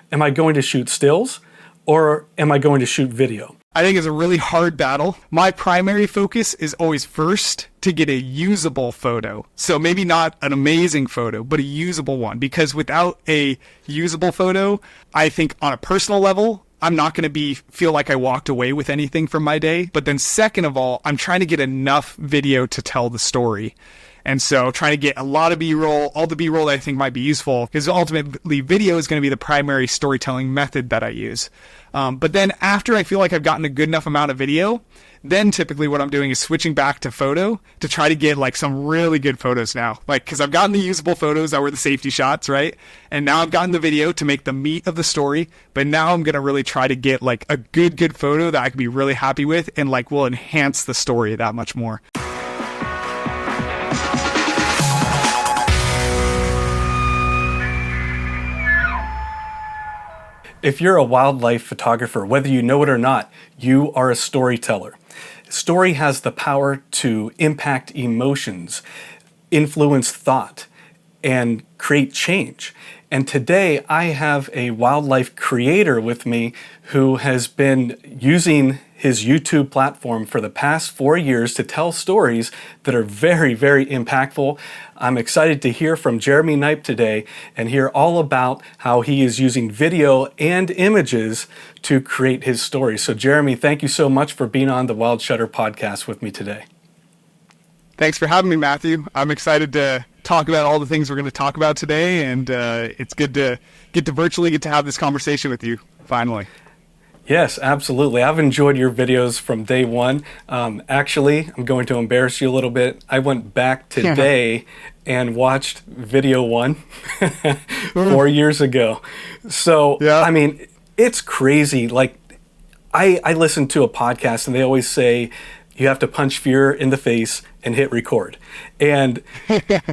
Am I going to shoot stills or am I going to shoot video? I think it's a really hard battle. My primary focus is always first to get a usable photo. So maybe not an amazing photo, but a usable one. Because without a usable photo, I think on a personal level, I'm not going to feel like I walked away with anything from my day. But then second of all, I'm trying to get enough video to tell the story. And so trying to get a lot of B-roll, all the B-roll that I think might be useful, because ultimately video is going to be the primary storytelling method that I use. But then after I feel like I've gotten a good enough amount of video, then typically what I'm doing is switching back to photo to try to get like some really good photos now. Like, because I've gotten the usable photos that were the safety shots, right? And now I've gotten the video to make the meat of the story. But now I'm going to really try to get like a good photo that I can be really happy with and like will enhance the story that much more. If you're a wildlife photographer, whether you know it or not, you are a storyteller. Story has the power to impact emotions, influence thought, and create change. And today I have a wildlife creator with me who has been using his YouTube platform for the past 4 years to tell stories that are very, very impactful. I'm excited to hear from Jeremy Neipp today and hear all about how he is using video and images to create his stories. So Jeremy, thank you so much for being on the Wild Shutter podcast with me today. Thanks for having me, Matthew. I'm excited to talk about all the things we're going to talk about today, and it's good to virtually get to have this conversation with you, finally. Yes, absolutely. I've enjoyed your videos from day one. Actually, I'm going to embarrass you a little bit. I went back today and watched video 1 4 years ago. So, yeah. I mean, it's crazy. Like, I listen to a podcast and they always say, you have to punch fear in the face and hit record. And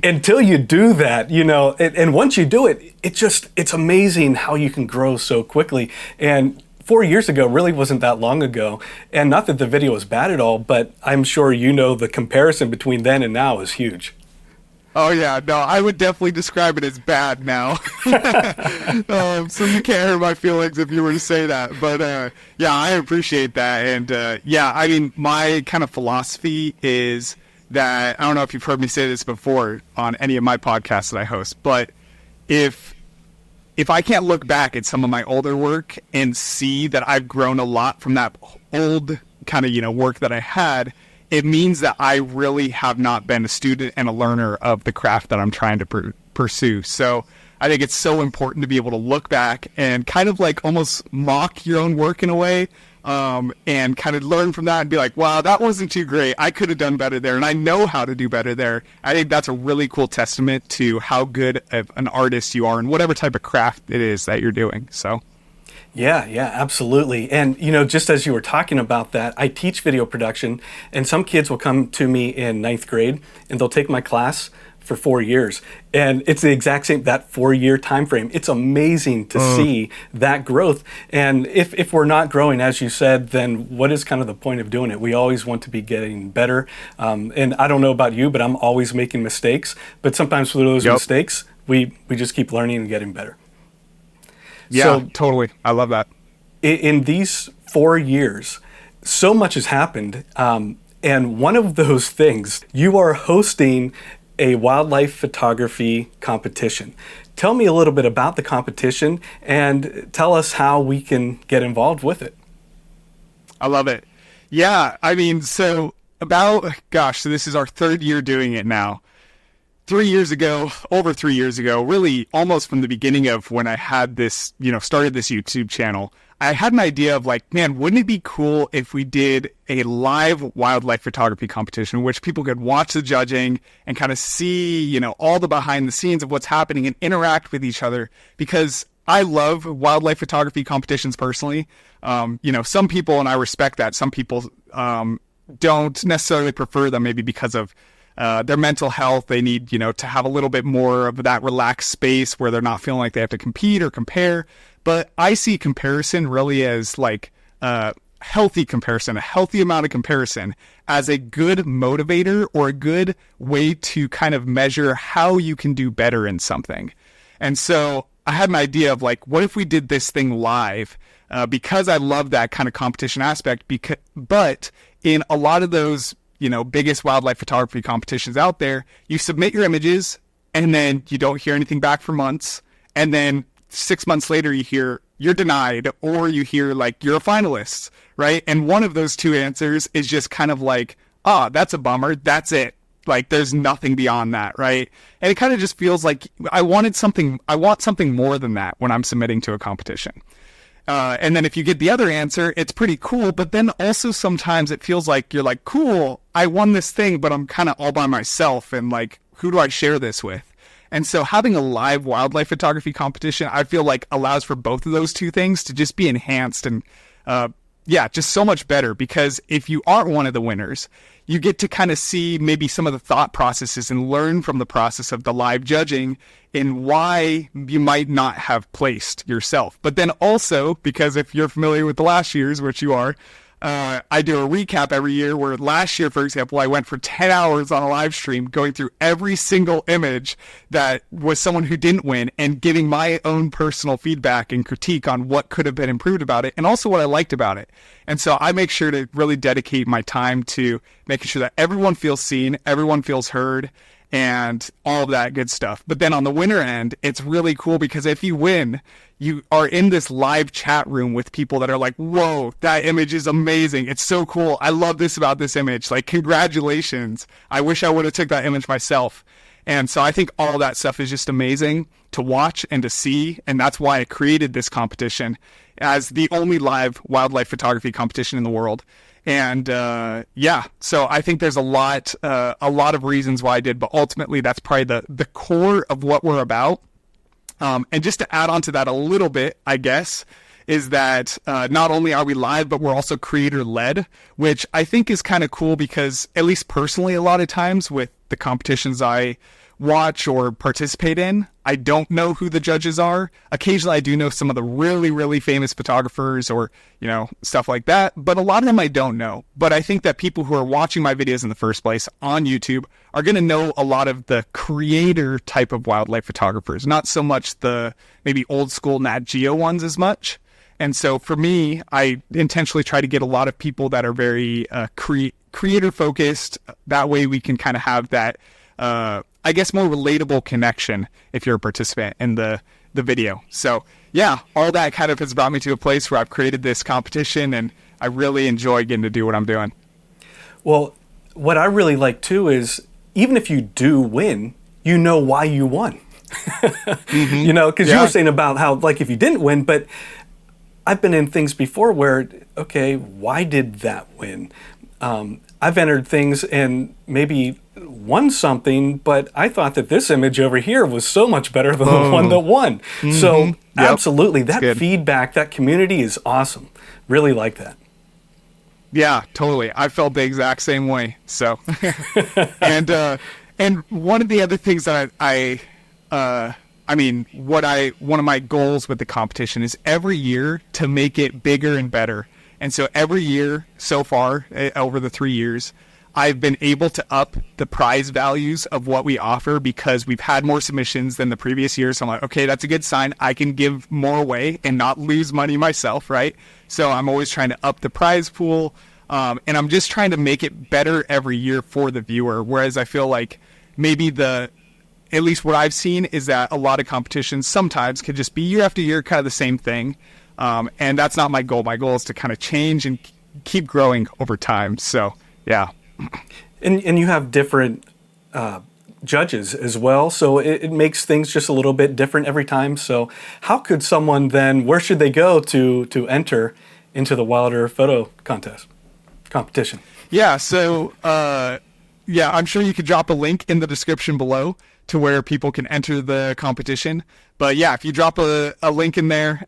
until you do that, you know, and once you do it, it's amazing how you can grow so quickly. And 4 years ago really wasn't that long ago. And not that the video was bad at all, but I'm sure you know the comparison between then and now is huge. Oh yeah, no, I would definitely describe it as bad now. So you can't hurt my feelings if you were to say that. But yeah, I appreciate that. And yeah, I mean, my kind of philosophy is that, I don't know if you've heard me say this before on any of my podcasts that I host, but if I can't look back at some of my older work and see that I've grown a lot from that old kind of, you know, work that I had, it means that I really have not been a student and a learner of the craft that I'm trying to pursue. So I think it's so important to be able to look back and kind of like almost mock your own work in a way, and kind of learn from that and be like, wow, that wasn't too great. I could have done better there, and I know how to do better there. I think that's a really cool testament to how good of an artist you are in whatever type of craft it is that you're doing. So. Yeah, absolutely. And, you know, just as you were talking about that, I teach video production, and some kids will come to me in 9th grade and they'll take my class for 4 years. And it's the exact same, that 4-year time frame. It's amazing to see that growth. And if we're not growing, as you said, then what is kind of the point of doing it? We always want to be getting better. And I don't know about you, but I'm always making mistakes. But sometimes for those mistakes, we just keep learning and getting better. Yeah, so, totally. I love that. In these 4 years, so much has happened. And one of those things, you are hosting a wildlife photography competition. Tell me a little bit about the competition and tell us how we can get involved with it. I love it. Yeah, I mean, so so this is our 3rd year doing it now. 3 years ago, over 3 years ago, really almost from the beginning of when I had this, you know, started this YouTube channel, I had an idea of like, man, wouldn't it be cool if we did a live wildlife photography competition, which people could watch the judging and kind of see, you know, all the behind the scenes of what's happening and interact with each other, because I love wildlife photography competitions personally. You know, some people, and I respect that, some people don't necessarily prefer them, maybe because of their mental health. They need, you know, to have a little bit more of that relaxed space where they're not feeling like they have to compete or compare. But I see comparison really as like healthy comparison, a healthy amount of comparison as a good motivator or a good way to kind of measure how you can do better in something. And so I had an idea of like, what if we did this thing live? Because I love that kind of competition aspect. But in a lot of those, biggest wildlife photography competitions out there, you submit your images and then you don't hear anything back for months. And then 6 months later, you hear you're denied, or you hear like you're a finalist, right? And one of those two answers is just kind of like, that's a bummer. That's it. Like there's nothing beyond that, right? And it kind of just feels like I want something more than that when I'm submitting to a competition. And then if you get the other answer, it's pretty cool. But then also sometimes it feels like you're like, cool, I won this thing, but I'm kind of all by myself. And like, who do I share this with? And so having a live wildlife photography competition, I feel like allows for both of those two things to just be enhanced and, just so much better. Because if you aren't one of the winners, you get to kind of see maybe some of the thought processes and learn from the process of the live judging and why you might not have placed yourself. But then also, because if you're familiar with the last year's, which you are, I do a recap every year where last year, for example, I went for 10 hours on a live stream going through every single image that was someone who didn't win and giving my own personal feedback and critique on what could have been improved about it and also what I liked about it. And so I make sure to really dedicate my time to making sure that everyone feels seen, everyone feels heard, and all of that good stuff. But then on the winner end, it's really cool because if you win, you are in this live chat room with people that are like, whoa, that image is amazing. It's so cool. I love this about this image. Like, congratulations. I wish I would have took that image myself. And so I think all that stuff is just amazing to watch and to see. And that's why I created this competition as the only live wildlife photography competition in the world. And so I think there's a lot of reasons why I did, but ultimately that's probably the core of what we're about. And just to add on to that a little bit, I guess, is that not only are we live, but we're also creator-led, which I think is kind of cool because, at least personally, a lot of times with the competitions I watch or participate in, I don't know who the judges are. Occasionally I do know some of the really, really famous photographers or, stuff like that, but a lot of them I don't know. But I think that people who are watching my videos in the first place on YouTube are going to know a lot of the creator type of wildlife photographers, not so much the maybe old school Nat Geo ones as much. And so for me, I intentionally try to get a lot of people that are very creator focused. That way we can kind of have that, I guess, more relatable connection if you're a participant in the video. So yeah, all that kind of has brought me to a place where I've created this competition and I really enjoy getting to do what I'm doing. Well, what I really like too is even if you do win, you know why you won. Mm-hmm. Because you were saying about how, like, if you didn't win, but I've been in things before where, okay, why did that win? I've entered things and maybe won something, but I thought that this image over here was so much better than the one that won. Mm-hmm. So absolutely, that feedback, that community is awesome. Really like that. Yeah, totally. I felt the exact same way. So, and one of the other things that one of my goals with the competition is every year to make it bigger and better. And so every year so far, over the 3 years, I've been able to up the prize values of what we offer because we've had more submissions than the previous year. So I'm like, okay, that's a good sign. I can give more away and not lose money myself, right? So I'm always trying to up the prize pool. And I'm just trying to make it better every year for the viewer. Whereas I feel like maybe at least what I've seen is that a lot of competitions sometimes could just be year after year kind of the same thing. And that's not my goal. My goal is to kind of change and keep growing over time. So, yeah. And you have different judges as well, so it makes things just a little bit different every time. So how could someone then, where should they go to enter into the Wilder Photo competition? Yeah, so I'm sure you could drop a link in the description below to where people can enter the competition. But yeah, if you drop a link in there,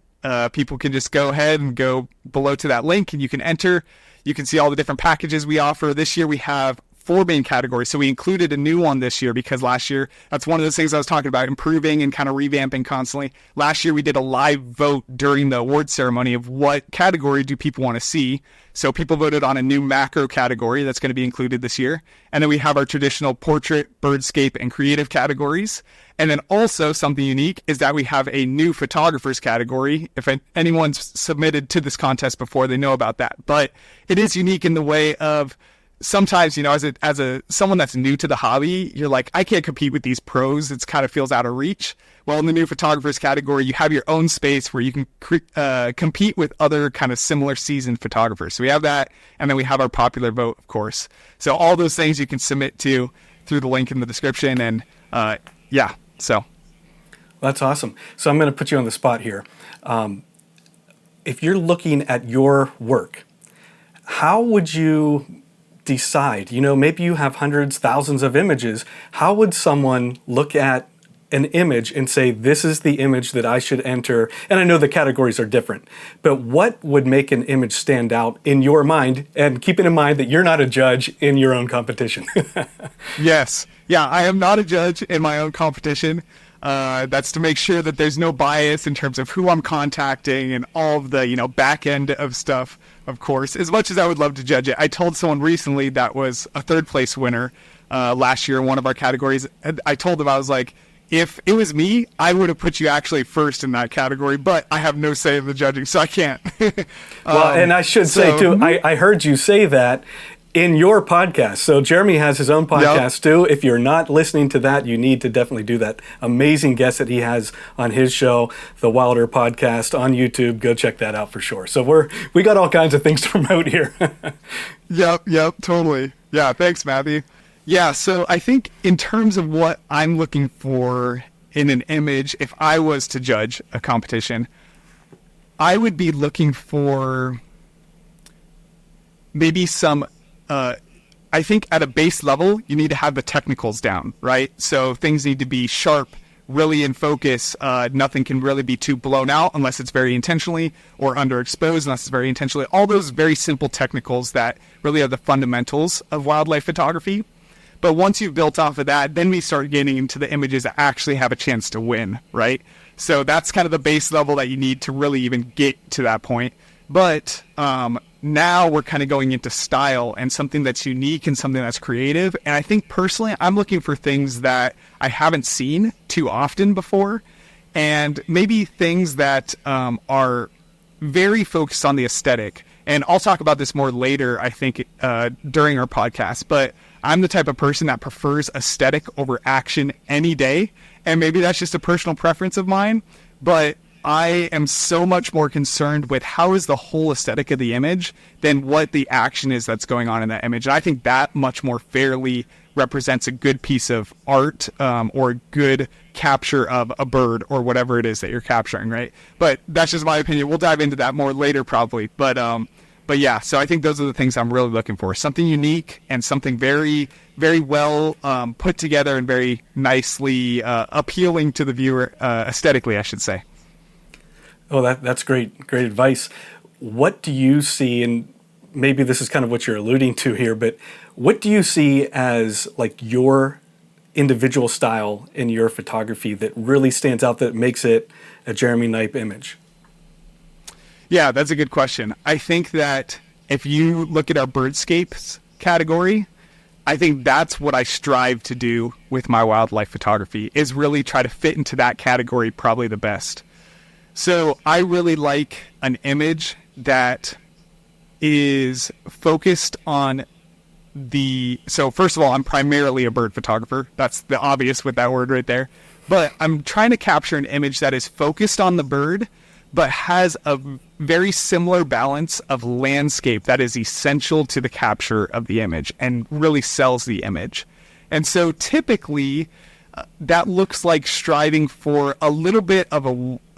people can just go ahead and go below to that link and you can enter. You can see all the different packages we offer. This year we have 4 main categories. So we included a new one this year because last year, that's one of those things I was talking about, improving and kind of revamping constantly. Last year, we did a live vote during the award ceremony of what category do people want to see. So people voted on a new macro category that's going to be included this year. And then we have our traditional portrait, birdscape, and creative categories. And then also something unique is that we have a new photographers category. If anyone's submitted to this contest before, they know about that. But it is unique in the way of sometimes, as a someone that's new to the hobby, you're like, I can't compete with these pros. It kind of feels out of reach. Well, in the new photographers category, you have your own space where you can compete with other kind of similar seasoned photographers. So we have that, and then we have our popular vote, of course. So all those things you can submit to through the link in the description, and so. That's awesome. So I'm going to put you on the spot here. If you're looking at your work, how would you decide? Maybe you have hundreds, thousands of images. How would someone look at an image and say, this is the image that I should enter? And I know the categories are different, but what would make an image stand out in your mind? And keeping in mind that you're not a judge in your own competition. Yes. Yeah, I am not a judge in my own competition. That's to make sure that there's no bias in terms of who I'm contacting and all of the, back end of stuff, of course. As much as I would love to judge it, I told someone recently that was a 3rd place winner last year in one of our categories. I told them, I was like, if it was me, I would have put you actually first in that category, but I have no say in the judging, so I can't. Well, and I should say, too, I heard you say that in your podcast. So Jeremy has his own podcast, too. If you're not listening to that, you need to definitely do that. Amazing guest that he has on his show, the Wilder Podcast on YouTube. Go check that out for sure. So we got all kinds of things to promote here. Yep, totally. Yeah, thanks, Matthew. Yeah, so I think in terms of what I'm looking for in an image, if I was to judge a competition, I would be looking for maybe some, I think at a base level, you need to have the technicals down, right? So things need to be sharp, really in focus. Nothing can really be too blown out unless it's very intentionally, or underexposed unless it's very intentionally. All those very simple technicals that really are the fundamentals of wildlife photography. But once you've built off of that, then we start getting into the images that actually have a chance to win, right? So that's kind of the base level that you need to really even get to that point. But now we're kind of going into style and something that's unique and something that's creative. And I think personally, I'm looking for things that I haven't seen too often before, and maybe things that are very focused on the aesthetic. And I'll talk about this more later, I think, during our podcast. But I'm the type of person that prefers aesthetic over action any day. And maybe that's just a personal preference of mine. But I am so much more concerned with how is the whole aesthetic of the image than what the action is that's going on in that image. And I think that much more fairly represents a good piece of art, or a good capture of a bird or whatever it is that you're capturing, right? But that's just my opinion. We'll dive into that more later probably. But yeah, so I think those are the things I'm really looking for. Something unique and something very, very well put together and very nicely appealing to the viewer, aesthetically, I should say. Oh, that's great advice. What do you see, and maybe this is kind of what you're alluding to here, but what do you see as like your individual style in your photography that really stands out, that makes it a Jeremy Neipp image? Yeah, that's a good question. I think that if you look at our birdscapes category, I think that's what I strive to do with my wildlife photography, is really try to fit into that category probably the best. So I really like an image that is focused on so first of all, I'm primarily a bird photographer. That's the obvious with that word right there. But I'm trying to capture an image that is focused on the bird, but has a very similar balance of landscape that is essential to the capture of the image and really sells the image. And so typically that looks like striving for a little bit of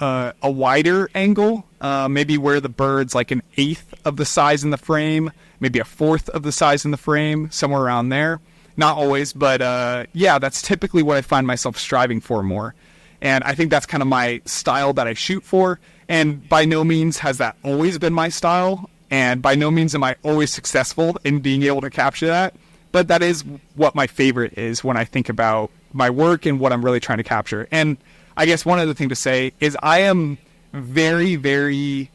a wider angle, maybe where the bird's like an eighth of the size in the frame, maybe a fourth of the size in the frame, somewhere around there. Not always, but yeah, that's typically what I find myself striving for more. And I think that's kind of my style that I shoot for. And by no means has that always been my style. And by no means am I always successful in being able to capture that. but that is what my favorite is when I think about my work and what I'm really trying to capture. And I guess one other thing to say is I am very, very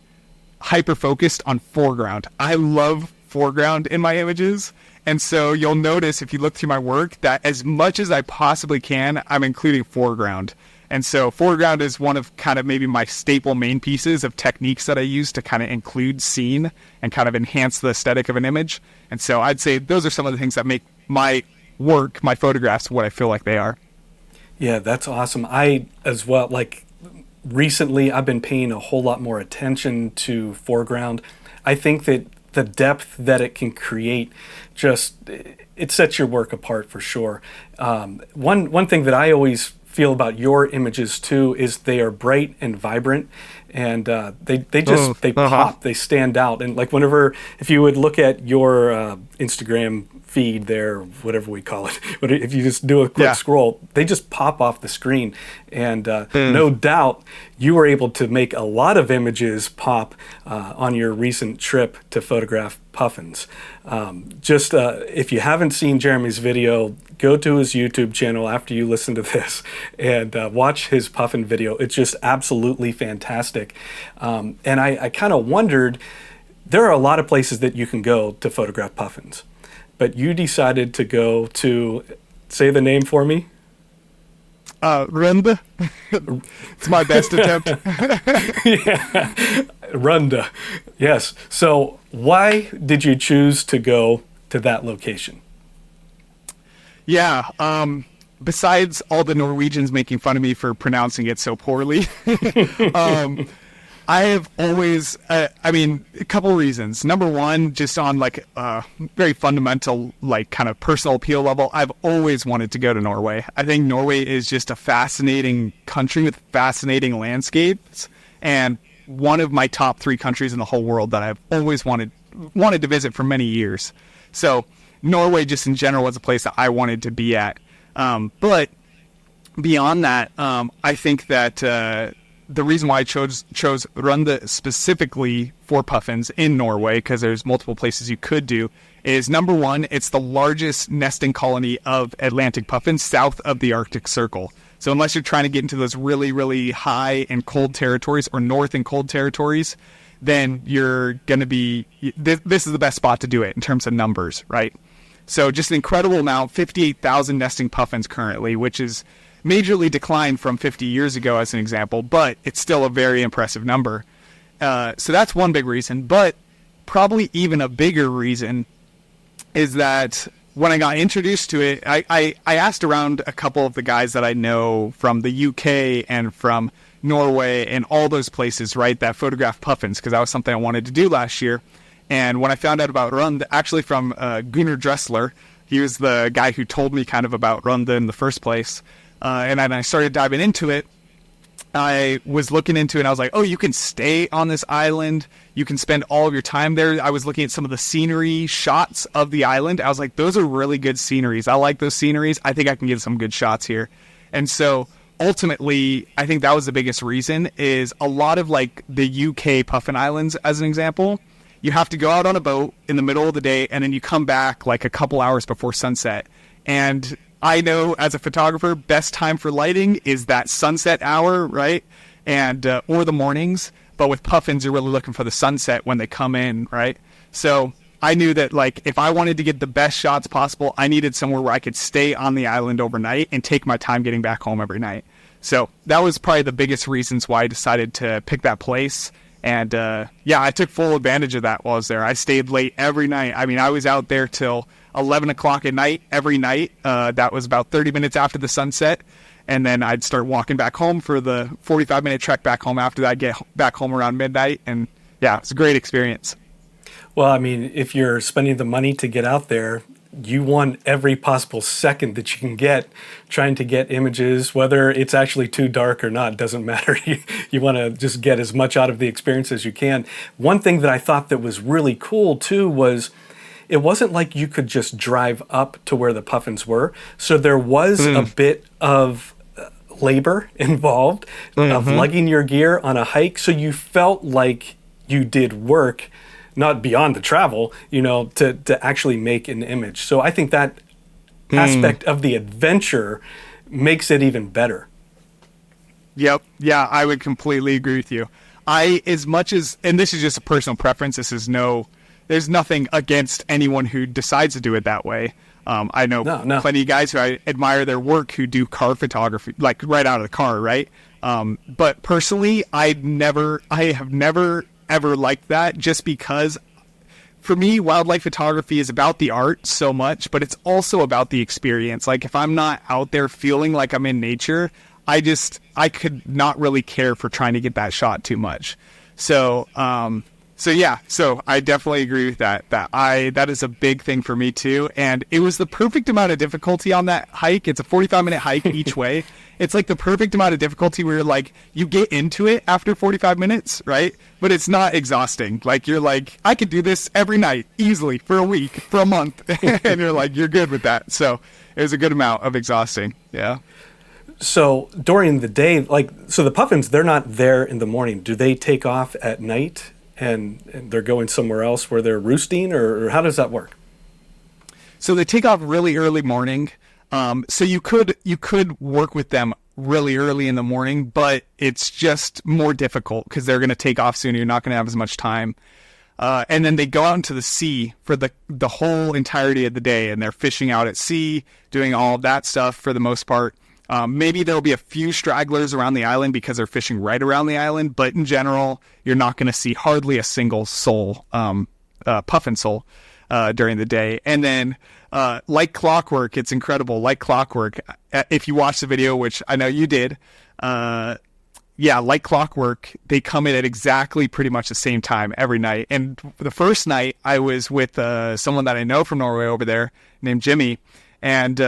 hyper focused on foreground. I love foreground in my images. And so you'll notice if you look through my work that as much as I possibly can, I'm including foreground. And so foreground is one of kind of maybe my staple main pieces of techniques that I use to kind of include scene and kind of enhance the aesthetic of an image. And so I'd say those are some of the things that make my work, my photographs, what I feel like they are. Yeah, that's awesome. I as well, like recently I've been paying a whole lot more attention to foreground. I think that the depth that it can create just, it sets your work apart for sure. One thing that I always feel about your images too is they are bright and vibrant, and they pop, they stand out. And like whenever, if you would look at your Instagram feed there, whatever we call it, but if you just do a quick scroll, they just pop off the screen. And no doubt you were able to make a lot of images pop on your recent trip to photograph puffins. If you haven't seen Jeremy's video, go to his YouTube channel after you listen to this and watch his puffin video. It's just absolutely fantastic. And I kind of wondered, there are a lot of places that you can go to photograph puffins, but you decided to go to, say the name for me. Runda. It's my best attempt. Yeah, Runda. Yes. So why did you choose to go to that location? Yeah. Besides all the Norwegians making fun of me for pronouncing it so poorly, I have always, a couple reasons. Number one, just on like a very fundamental, like kind of personal appeal level, I've always wanted to go to Norway. I think Norway is just a fascinating country with fascinating landscapes, and one of my top 3 countries in the whole world that I've always wanted to visit for many years. So Norway just in general was a place that I wanted to be at. But beyond that, I think that the reason why I chose Runde specifically for puffins in Norway, because there's multiple places you could do, is number one, it's the largest nesting colony of Atlantic puffins south of the Arctic Circle. So unless you're trying to get into those really, really high and cold territories or north and cold territories, then you're going to be, this is the best spot to do it in terms of numbers, right? So just an incredible amount, 58,000 nesting puffins currently, which is majorly declined from 50 years ago as an example, but it's still a very impressive number. So that's one big reason, but probably even a bigger reason is that when I got introduced to it, I asked around a couple of the guys that I know from the UK and from Norway and all those places, right, that photograph puffins, because that was something I wanted to do last year. And when I found out about Rund, actually from Gunnar Dressler, he was the guy who told me kind of about Rund in the first place. And then I started diving into it. I was looking into it and I was like, oh, you can stay on this island. You can spend all of your time there. I was looking at some of the scenery shots of the island. I was like, those are really good sceneries. I like those sceneries. I think I can get some good shots here. And so ultimately, I think that was the biggest reason is a lot of like the UK Puffin Islands, as an example, you have to go out on a boat in the middle of the day and then you come back like a couple hours before sunset. And I know as a photographer, best time for lighting is that sunset hour, right? And or the mornings. But with puffins, you're really looking for the sunset when they come in, right? So I knew that like if I wanted to get the best shots possible, I needed somewhere where I could stay on the island overnight and take my time getting back home every night. So that was probably the biggest reasons why I decided to pick that place. And yeah, I took full advantage of that while I was there. I stayed late every night. I mean, I was out there till 11 o'clock at night, every night. That was about 30 minutes after the sunset. And then I'd start walking back home for the 45-minute trek back home after that. I'd get back home around midnight. And yeah, it's a great experience. Well, I mean, if you're spending the money to get out there, you want every possible second that you can get trying to get images, whether it's actually too dark or not, doesn't matter. You want to just get as much out of the experience as you can. One thing that I thought that was really cool too was it wasn't like you could just drive up to where the puffins were. So there was a bit of labor involved of lugging your gear on a hike. So you felt like you did work not beyond the travel, to actually make an image. So I think that aspect of the adventure makes it even better. Yep. Yeah, I would completely agree with you. As much as, and this is just a personal preference, there's nothing against anyone who decides to do it that way. I know plenty of guys who I admire their work who do car photography, like right out of the car, right? But personally, I have never ever liked that, just because for me, wildlife photography is about the art so much, but it's also about the experience. Like, if I'm not out there feeling like I'm in nature, I could not really care for trying to get that shot too much. So I definitely agree with that. That is a big thing for me too. And it was the perfect amount of difficulty on that hike. It's a 45-minute hike each way. It's like the perfect amount of difficulty where like you get into it after 45 minutes, right? But it's not exhausting. Like, you're like, I could do this every night easily for a week, for a month. And you're like, you're good with that. So it was a good amount of exhausting. Yeah. So during the day, the puffins, they're not there in the morning. Do they take off at night and they're going somewhere else where they're roosting, or how does that work? So they take off really early morning. So you could work with them really early in the morning, but it's just more difficult because they're going to take off sooner. You're not going to have as much time. And then they go out into the sea for the whole entirety of the day, and they're fishing out at sea, doing all of that stuff for the most part. Maybe there'll be a few stragglers around the island because they're fishing right around the island, but in general, you're not going to see hardly a single soul, puffin soul, during the day. And then, like clockwork, it's incredible. Like clockwork, if you watch the video, which I know you did, like clockwork, they come in at exactly pretty much the same time every night. And the first night I was with, someone that I know from Norway over there named Jimmy, and,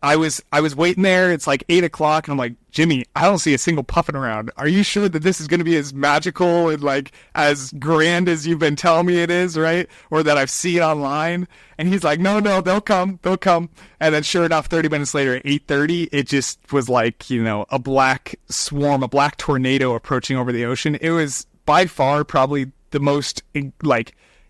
I was waiting there. It's like 8 o'clock, and I'm like, Jimmy, I don't see a single puffin around. Are you sure that this is going to be as magical and like as grand as you've been telling me it is, right? Or that I've seen online? And he's like, no, they'll come. And then sure enough, 30 minutes later at 8:30, it just was like, a black swarm, a black tornado approaching over the ocean. It was by far probably the most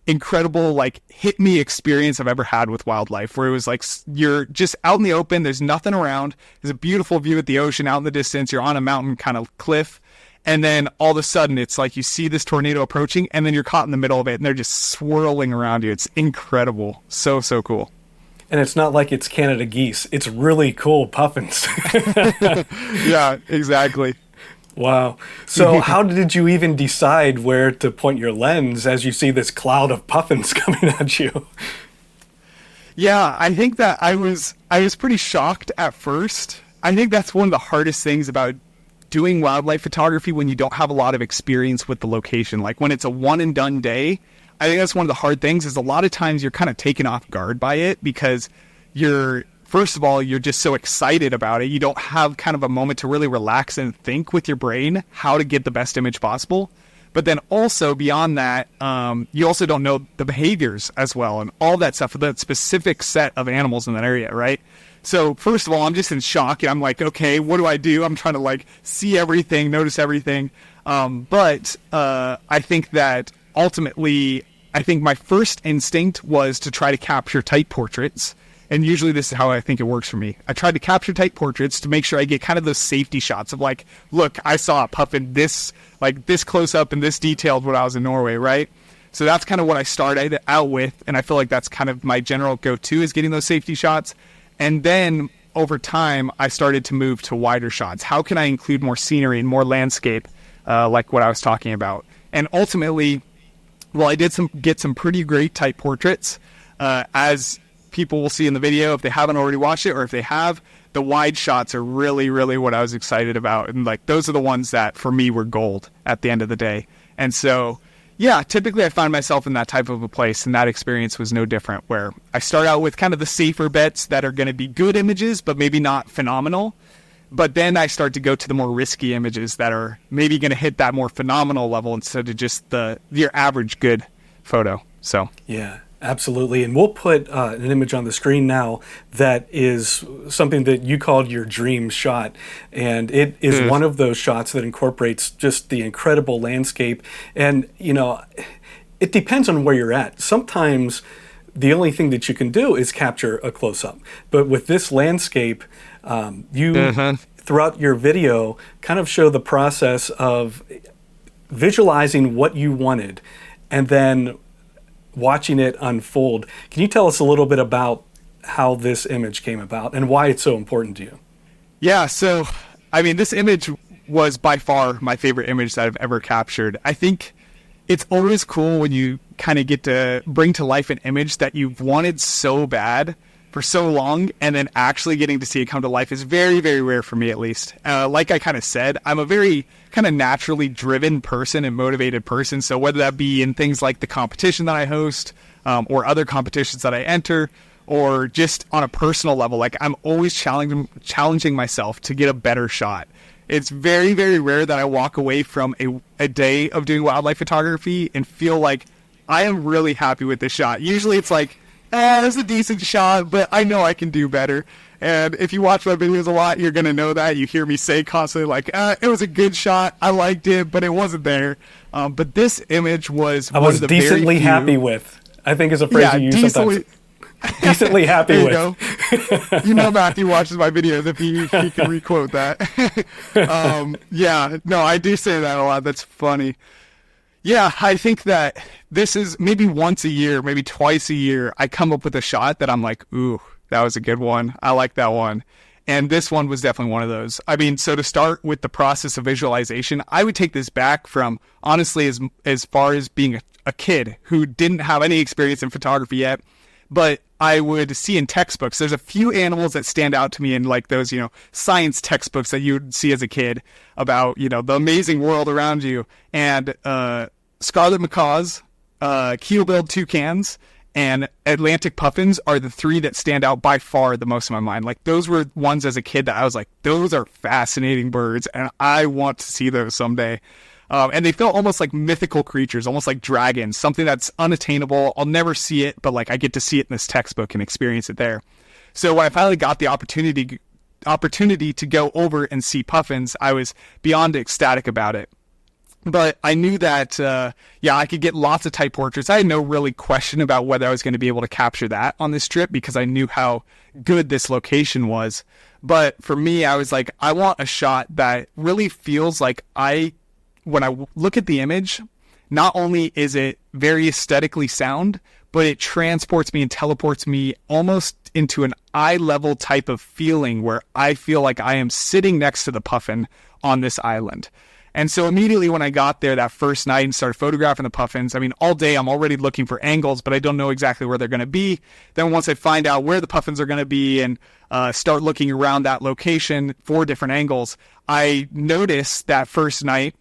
incredible, hit me experience I've ever had with wildlife, where it was like, you're just out in the open, there's nothing around, there's a beautiful view at the ocean out in the distance, you're on a mountain kind of cliff, and then all of a sudden it's like you see this tornado approaching, and then you're caught in the middle of it, and they're just swirling around you. It's incredible. So cool. And it's not like it's Canada geese, it's really cool puffins. Yeah, exactly. Wow. So how did you even decide where to point your lens as you see this cloud of puffins coming at you? Yeah, I think that I was pretty shocked at first. I think that's one of the hardest things about doing wildlife photography when you don't have a lot of experience with the location. Like when it's a one and done day, I think that's one of the hard things, is a lot of times you're kind of taken off guard by it because first of all, you're just so excited about it. You don't have kind of a moment to really relax and think with your brain how to get the best image possible. But then also beyond that, you also don't know the behaviors as well and all that stuff for that specific set of animals in that area, right? So first of all, I'm just in shock, and I'm like, okay, what do I do? I'm trying to see everything, notice everything. But I think that ultimately, my first instinct was to try to capture tight portraits. And usually this is how I think it works for me. I tried to capture tight portraits to make sure I get kind of those safety shots of look, I saw a puffin this close up and this detailed when I was in Norway, right? So that's kind of what I started out with. And I feel like that's kind of my general go-to, is getting those safety shots. And then over time, I started to move to wider shots. How can I include more scenery and more landscape, like what I was talking about? And ultimately, I did get some pretty great tight portraits, as people will see in the video if they haven't already watched it, or if they have. The wide shots are really, really what I was excited about. And those are the ones that for me were gold at the end of the day. And so, yeah, typically I find myself in that type of a place, and that experience was no different, where I start out with kind of the safer bets that are going to be good images, but maybe not phenomenal. But then I start to go to the more risky images that are maybe going to hit that more phenomenal level instead of just your average good photo. So, yeah. Absolutely. And we'll put an image on the screen now that is something that you called your dream shot. And it is one of those shots that incorporates just the incredible landscape. And, it depends on where you're at. Sometimes the only thing that you can do is capture a close-up. But with this landscape, you, throughout your video, kind of show the process of visualizing what you wanted and then watching it unfold. Can you tell us a little bit about how this image came about and why it's so important to you? Yeah, so, I mean, this image was by far my favorite image that I've ever captured. I think it's always cool when you kind of get to bring to life an image that you've wanted so bad for so long, and then actually getting to see it come to life is very, very rare for me, at least. Like I kind of said, I'm a very kind of naturally driven person and motivated person. So whether that be in things like the competition that I host, or other competitions that I enter, or just on a personal level, like I'm always challenging myself to get a better shot. It's very, very rare that I walk away from a day of doing wildlife photography and feel like I am really happy with this shot. Usually it's like, that's a decent shot, but I know I can do better. And if you watch my videos a lot, you're going to know that. You hear me say constantly like, it was a good shot. I liked it, but it wasn't there. But this image was one of the decently very few. Happy with. I think is a phrase you use sometimes. Decently happy there with. You go. You know Matthew watches my videos if he can requote that. Yeah, no, I do say that a lot. That's funny. Yeah, I think that this is maybe once a year, maybe twice a year, I come up with a shot that I'm like, ooh, that was a good one. I like that one. And this one was definitely one of those. I mean, so to start with the process of visualization, I would take this back from, honestly, as far as being a kid who didn't have any experience in photography yet, but I would see in textbooks. There's a few animals that stand out to me in like those, science textbooks that you would see as a kid about, the amazing world around you. And scarlet macaws, keel-billed toucans, and Atlantic puffins are the three that stand out by far the most in my mind. Like those were ones as a kid that I was like, those are fascinating birds, and I want to see those someday. And they felt almost like mythical creatures, almost like dragons, something that's unattainable. I'll never see it, but like I get to see it in this textbook and experience it there. So when I finally got the opportunity to go over and see puffins, I was beyond ecstatic about it. But I knew that, I could get lots of type portraits. I had no really question about whether I was going to be able to capture that on this trip because I knew how good this location was. But for me, I was like, I want a shot that really feels like when I look at the image, not only is it very aesthetically sound, but it transports me and teleports me almost into an eye level type of feeling where I feel like I am sitting next to the puffin on this island. And so immediately when I got there that first night and started photographing the puffins, I mean, all day I'm already looking for angles, but I don't know exactly where they're going to be. Then once I find out where the puffins are going to be and start looking around that location for different angles, I noticed that first night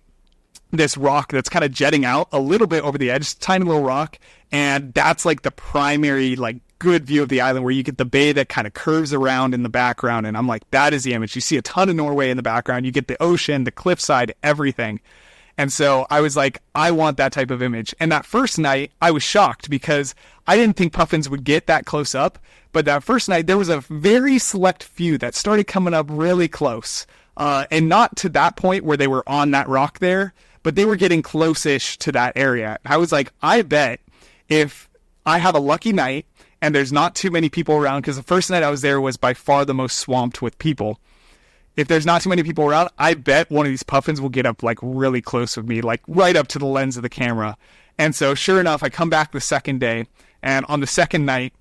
this rock that's kind of jetting out a little bit over the edge, tiny little rock, and that's like the primary like good view of the island where you get the bay that kind of curves around in the background, and I'm like, that is the image. You see a ton of Norway in the background, you get the ocean, the cliffside, everything. And so I was like, I want that type of image. And that first night I was shocked because I didn't think puffins would get that close up, but that first night there was a very select few that started coming up really close, and not to that point where they were on that rock there, but they were getting close-ish to that area. I was like, I bet if I have a lucky night and there's not too many people around, because the first night I was there was by far the most swamped with people. If there's not too many people around, I bet one of these puffins will get up like really close with me, like right up to the lens of the camera. And so sure enough, I come back the second day, and on the second night,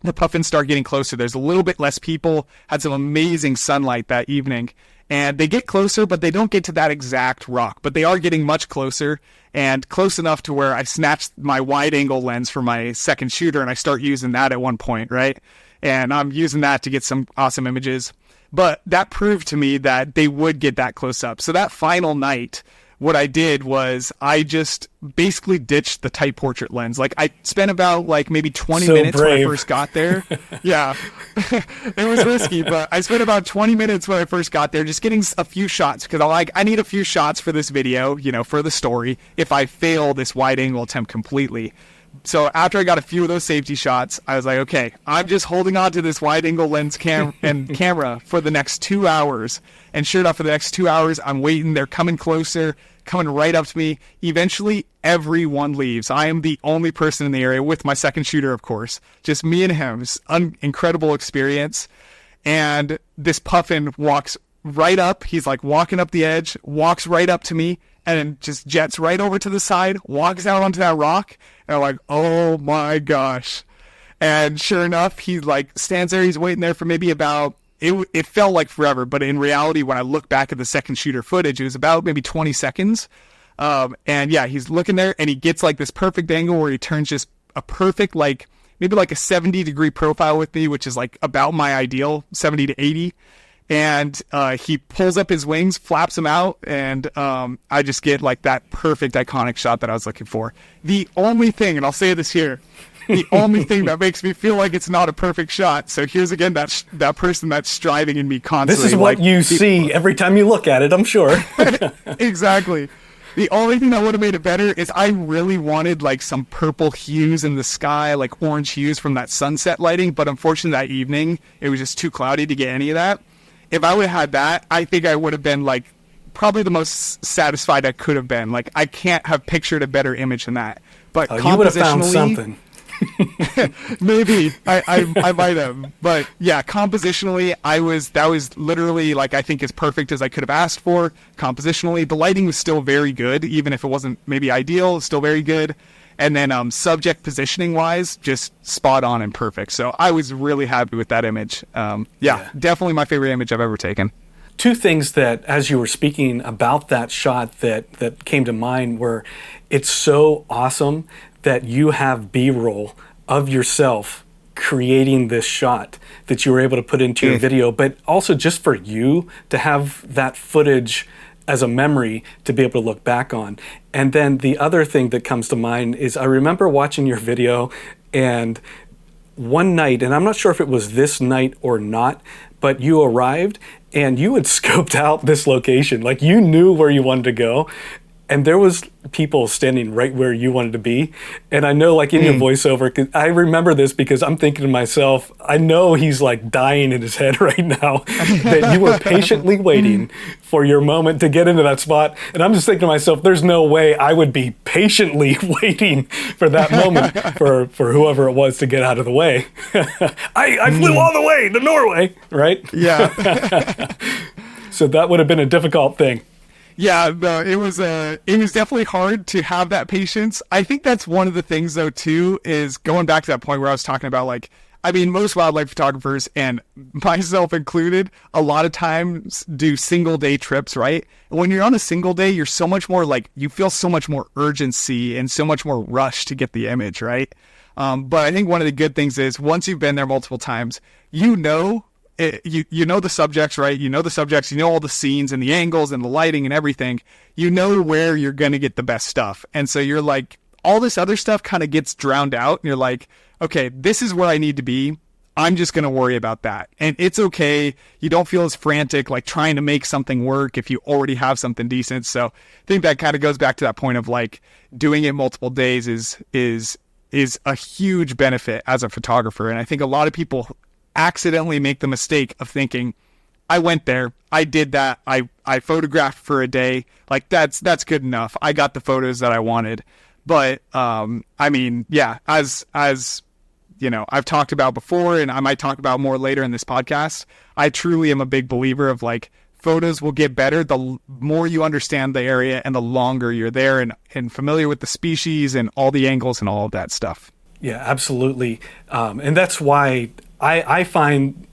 the puffins start getting closer. There's a little bit less people, had some amazing sunlight that evening. And they get closer, but they don't get to that exact rock. But they are getting much closer, and close enough to where I snatched my wide-angle lens for my second shooter, and I start using that at one point, right? And I'm using that to get some awesome images. But that proved to me that they would get that close up. So that final night, what I did was I just basically ditched the tight portrait lens. Like I spent about like maybe 20 minutes when I first got there. Yeah, it was risky, but I spent about 20 minutes when I first got there just getting a few shots because I need a few shots for this video, for the story if I fail this wide angle attempt completely. So after I got a few of those safety shots, I was like, okay, I'm just holding on to this wide angle lens camera for the next 2 hours. And sure enough, for the next 2 hours, I'm waiting. They're coming closer, coming right up to me. Eventually, everyone leaves. I am the only person in the area with my second shooter, of course. Just me and him. It's an incredible experience. And this puffin walks right up. He's like walking up the edge, walks right up to me, and then just jets right over to the side, walks out onto that rock. And I'm like, oh my gosh. And sure enough, he like stands there. He's waiting there for maybe about, it felt like forever. But in reality, when I look back at the second shooter footage, it was about maybe 20 seconds. And yeah, he's looking there and he gets like this perfect angle where he turns just a perfect, like maybe like a 70-degree profile with me, which is like about my ideal, 70 to 80. And he pulls up his wings, flaps them out, and I just get like that perfect iconic shot that I was looking for. The only thing, and I'll say this here, the only thing that makes me feel like it's not a perfect shot. So here's again that person that's striving in me constantly. This is what you see every time you look at it, I'm sure. Exactly. The only thing that would have made it better is I really wanted like some purple hues in the sky, like orange hues from that sunset lighting. But unfortunately that evening, it was just too cloudy to get any of that. If I would have had that, I think I would have been like probably the most satisfied I could have been. Like I can't have pictured a better image than that. But you would have found something. Maybe I might have. But yeah, compositionally, that was literally like I think as perfect as I could have asked for. Compositionally, the lighting was still very good, even if it wasn't maybe ideal. Still very good. And then subject positioning wise, just spot on and perfect. So I was really happy with that image. Yeah, definitely my favorite image I've ever taken. Two things that, as you were speaking about that shot that came to mind were, it's so awesome that you have B-roll of yourself creating this shot that you were able to put into your video, but also just for you to have that footage as a memory to be able to look back on. And then the other thing that comes to mind is I remember watching your video, and one night, and I'm not sure if it was this night or not, but you arrived and you had scoped out this location. Like you knew where you wanted to go. And there was people standing right where you wanted to be. And I know like in your voiceover, 'cause I remember this because I'm thinking to myself, I know he's like dying in his head right now, that you were patiently waiting for your moment to get into that spot. And I'm just thinking to myself, there's no way I would be patiently waiting for that moment for whoever it was to get out of the way. I flew all the way to Norway, right? Yeah. So that would have been a difficult thing. Yeah, no, it was definitely hard to have that patience. I think that's one of the things though too, is going back to that point where I was talking about like, I mean, most wildlife photographers and myself included, a lot of times do single day trips, right? When you're on a single day, you're so much more like, you feel so much more urgency and so much more rush to get the image, right? But I think one of the good things is once you've been there multiple times, you know the subjects, right? You know the subjects, you know all the scenes and the angles and the lighting and everything. You know where you're going to get the best stuff. And so you're like, all this other stuff kind of gets drowned out. And you're like, okay, this is where I need to be. I'm just going to worry about that. And it's okay. You don't feel as frantic, like trying to make something work if you already have something decent. So I think that kind of goes back to that point of like doing it multiple days is a huge benefit as a photographer. And I think a lot of people accidentally make the mistake of thinking, I went there, I did that, I photographed for a day, like that's good enough. I got the photos that I wanted. But I mean, yeah, as you know, I've talked about before, and I might talk about more later in this podcast, I truly am a big believer of like, photos will get better the more you understand the area and the longer you're there and familiar with the species and all the angles and all of that stuff. Yeah, absolutely. And that's why I find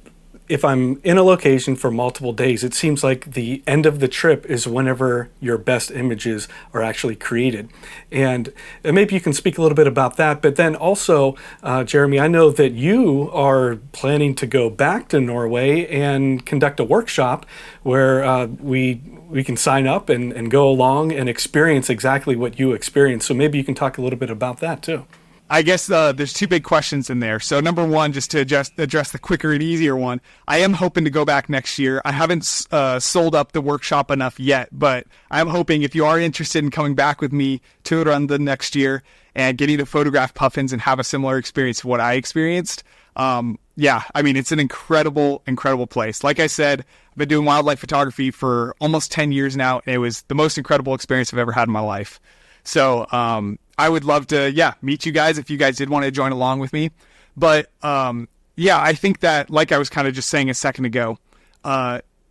if I'm in a location for multiple days, it seems like the end of the trip is whenever your best images are actually created. And maybe you can speak a little bit about that. But then also, Jeremy, I know that you are planning to go back to Norway and conduct a workshop where we can sign up and go along and experience exactly what you experienced. So maybe you can talk a little bit about that too. I guess there's two big questions in there. So number one, just to address the quicker and easier one, I am hoping to go back next year. I haven't sold up the workshop enough yet, but I'm hoping if you are interested in coming back with me to run the next year and getting to photograph puffins and have a similar experience to what I experienced, yeah, I mean, it's an incredible, incredible place. Like I said, I've been doing wildlife photography for almost 10 years now, and it was the most incredible experience I've ever had in my life. So, I would love to, meet you guys if you guys did want to join along with me. But, I think that, like I was kind of just saying a second ago,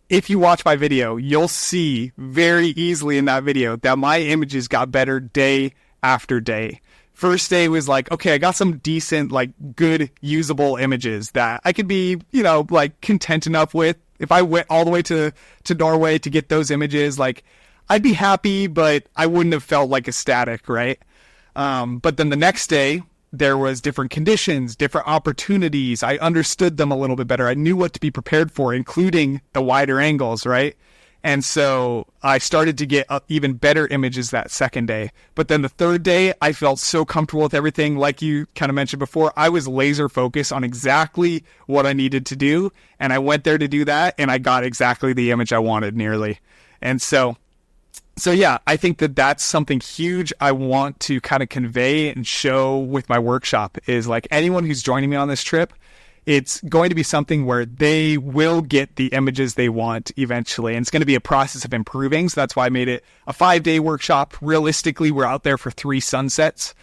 if you watch my video, you'll see very easily in that video that my images got better day after day. First day was like, okay, I got some decent, like, good, usable images that I could be, like, content enough with. If I went all the way to Norway to get those images, like, I'd be happy, but I wouldn't have felt like ecstatic, right? But then the next day, there was different conditions, different opportunities. I understood them a little bit better. I knew what to be prepared for, including the wider angles, right? And so I started to get even better images that second day. But then the third day, I felt so comfortable with everything. Like you kind of mentioned before, I was laser focused on exactly what I needed to do. And I went there to do that, and I got exactly the image I wanted nearly. And so yeah, I think that that's something huge I want to kind of convey and show with my workshop is like anyone who's joining me on this trip, it's going to be something where they will get the images they want eventually. And it's going to be a process of improving. So that's why I made it a 5-day workshop. Realistically, we're out there for 3 sunsets.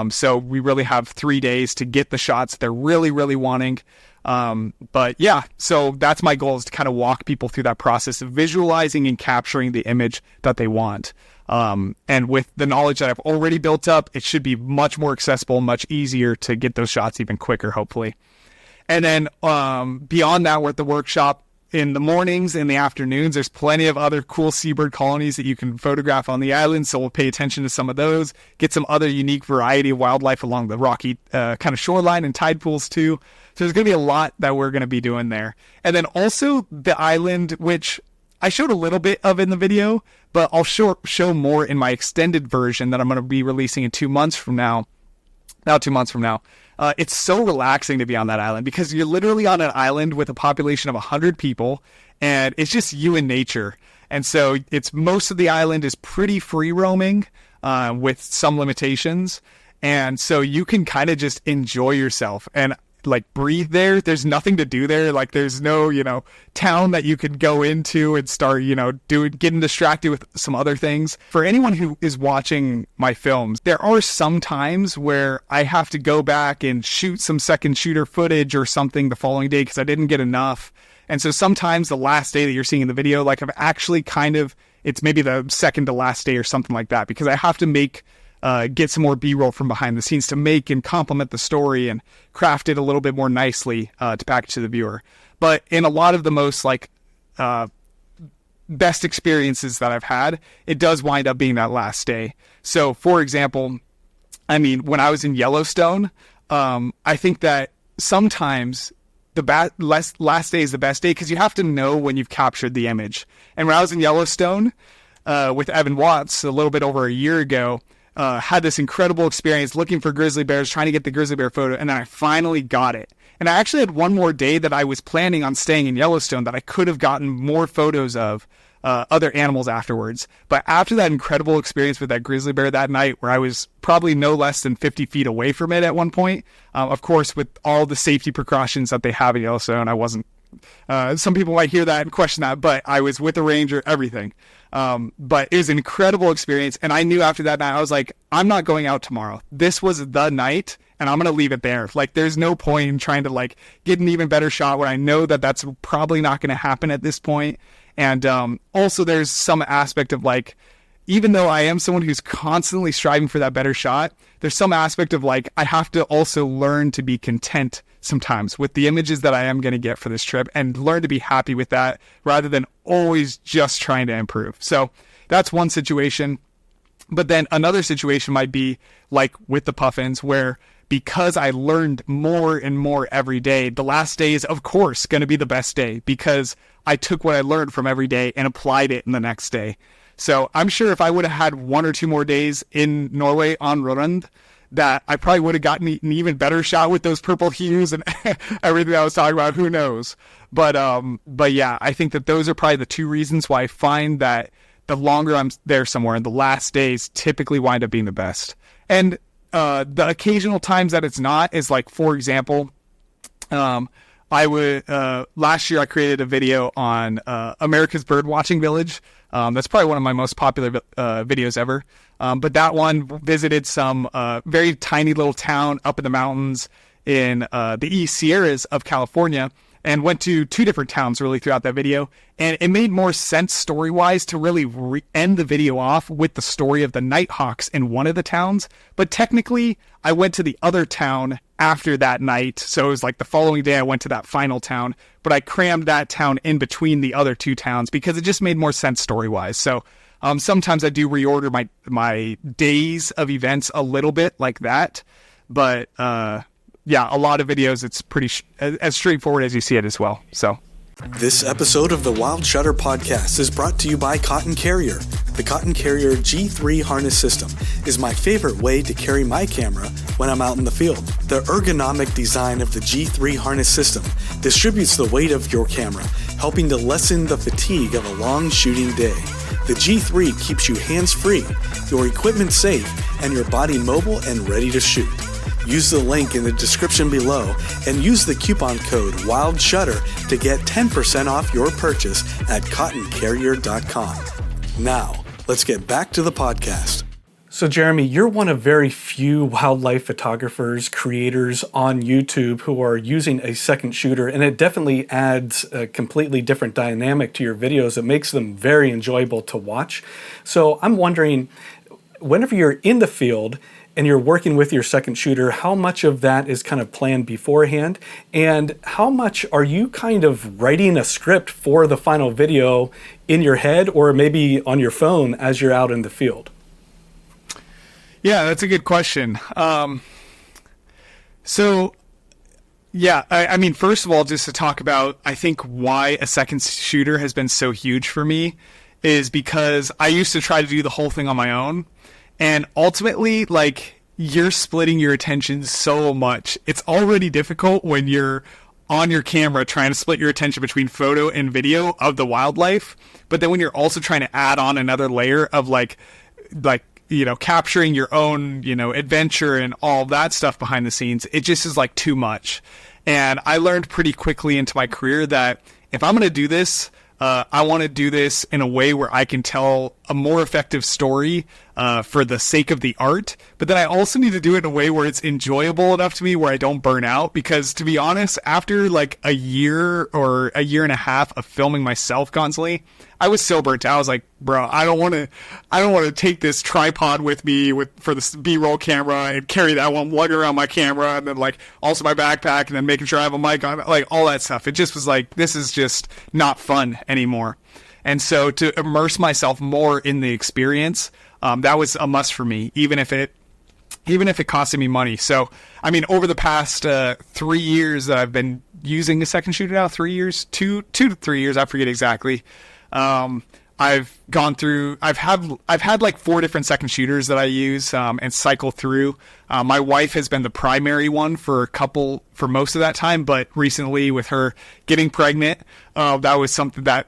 So we really have 3 days to get the shots they're really, really wanting. But yeah, so that's my goal, is to kind of walk people through that process of visualizing and capturing the image that they want. And with the knowledge that I've already built up, it should be much more accessible, much easier to get those shots even quicker, hopefully. And then, beyond that, we're at the workshop in the mornings and the afternoons. There's plenty of other cool seabird colonies that you can photograph on the island. So we'll pay attention to some of those, get some other unique variety of wildlife along the rocky, kind of shoreline and tide pools too. So there's going to be a lot that we're going to be doing there. And then also the island, which I showed a little bit of in the video, but I'll show more in my extended version that I'm going to be releasing in 2 months from now. It's so relaxing to be on that island because you're literally on an island with a population of 100 people, and it's just you and nature. And so most of the island is pretty free roaming, with some limitations. And so you can kind of just enjoy yourself and like breathe there. There's nothing to do there. Like there's no, town that you could go into and start, getting distracted with some other things. For anyone who is watching my films, there are some times where I have to go back and shoot some second shooter footage or something the following day because I didn't get enough. And so sometimes the last day that you're seeing in the video, like I've actually it's maybe the second to last day or something like that, because I have to get some more B-roll from behind the scenes to make and complement the story and craft it a little bit more nicely to package to the viewer. But in a lot of the most best experiences that I've had, it does wind up being that last day. So for example, I mean, when I was in Yellowstone, I think that sometimes the last day is the best day because you have to know when you've captured the image. And when I was in Yellowstone with Evan Watts a little bit over a year ago, had this incredible experience looking for grizzly bears, trying to get the grizzly bear photo, and then I finally got it. And I actually had one more day that I was planning on staying in Yellowstone that I could have gotten more photos of other animals afterwards. But after that incredible experience with that grizzly bear that night, where I was probably no less than 50 feet away from it at one point, of course, with all the safety precautions that they have in Yellowstone, I wasn't. Some people might hear that and question that, but I was with a ranger, everything. But it was an incredible experience. And I knew after that night, I was like, I'm not going out tomorrow. This was the night and I'm going to leave it there. Like, there's no point in trying to get an even better shot when I know that that's probably not going to happen at this point. And, also there's some aspect of even though I am someone who's constantly striving for that better shot, there's some aspect of I have to also learn to be content sometimes with the images that I am going to get for this trip and learn to be happy with that rather than always just trying to improve. So that's one situation. But then another situation might be with the puffins, where because I learned more and more every day, the last day is of course going to be the best day because I took what I learned from every day and applied it in the next day. So I'm sure if I would have had 1 or 2 more days in Norway on Rørund, that I probably would have gotten an even better shot with those purple hues and everything I was talking about. Who knows? But yeah, I think that those are probably the two reasons why I find that the longer I'm there somewhere, and the last days typically wind up being the best. And the occasional times that it's not is like, for example, I would last year I created a video on America's Bird Watching Village. That's probably one of my most popular videos ever. But that one visited some very tiny little town up in the mountains in the East Sierras of California, and went to two different towns really throughout that video. And it made more sense story-wise to really end the video off with the story of the Nighthawks in one of the towns. But technically, I went to the other town after that night. So it was like the following day I went to that final town. But I crammed that town in between the other two towns because it just made more sense story-wise. So sometimes I do reorder my days of events a little bit like that. But yeah, a lot of videos, it's pretty as straightforward as you see it as well. So, this episode of the Wild Shutter Podcast is brought to you by Cotton Carrier. The Cotton Carrier G3 harness system is my favorite way to carry my camera when I'm out in the field. The ergonomic design of the G3 harness system distributes the weight of your camera, helping to lessen the fatigue of a long shooting day. The G3 keeps you hands-free, your equipment safe, and your body mobile and ready to shoot. Use the link in the description below and use the coupon code WILDSHUTTER to get 10% off your purchase at cottoncarrier.com. Now, let's get back to the podcast. So Jeremy, you're one of very few wildlife photographers, creators on YouTube who are using a second shooter, and it definitely adds a completely different dynamic to your videos. It makes them very enjoyable to watch. So I'm wondering, whenever you're in the field and you're working with your second shooter, how much of that is kind of planned beforehand? And how much are you kind of writing a script for the final video in your head or maybe on your phone as you're out in the field? Yeah, that's a good question. So, yeah, I mean, first of all, just to talk about, I think why a second shooter has been so huge for me is because I used to try to do the whole thing on my own. And ultimately, like, you're splitting your attention so much. It's already difficult when you're on your camera trying to split your attention between photo and video of the wildlife. But then when you're also trying to add on another layer of like, you know, capturing your own, you know, adventure and all that stuff behind the scenes, it just is like too much. And I learned pretty quickly into my career that if I'm going to do this, I want to do this in a way where I can tell a more effective story for the sake of the art, but then I also need to do it in a way where it's enjoyable enough to me where I don't burn out. Because to be honest, after like a year or a year and a half of filming myself constantly, I was so burnt out. I was like, bro, I don't want to take this tripod with me for the B-roll camera and carry that one, lug around my camera, and then like also my backpack, and then making sure I have a mic on, like all that stuff. It just was like, this is just not fun anymore. And so to immerse myself more in the experience, that was a must for me, even if it costed me money. So, I mean, over the past 3 years that I've been using a second shooter now, 3 years, 2 to 3 years, I forget exactly. I've gone through, I've had like 4 different second shooters that I use, and cycle through. My wife has been the primary one for most of that time, but recently with her getting pregnant, that was something that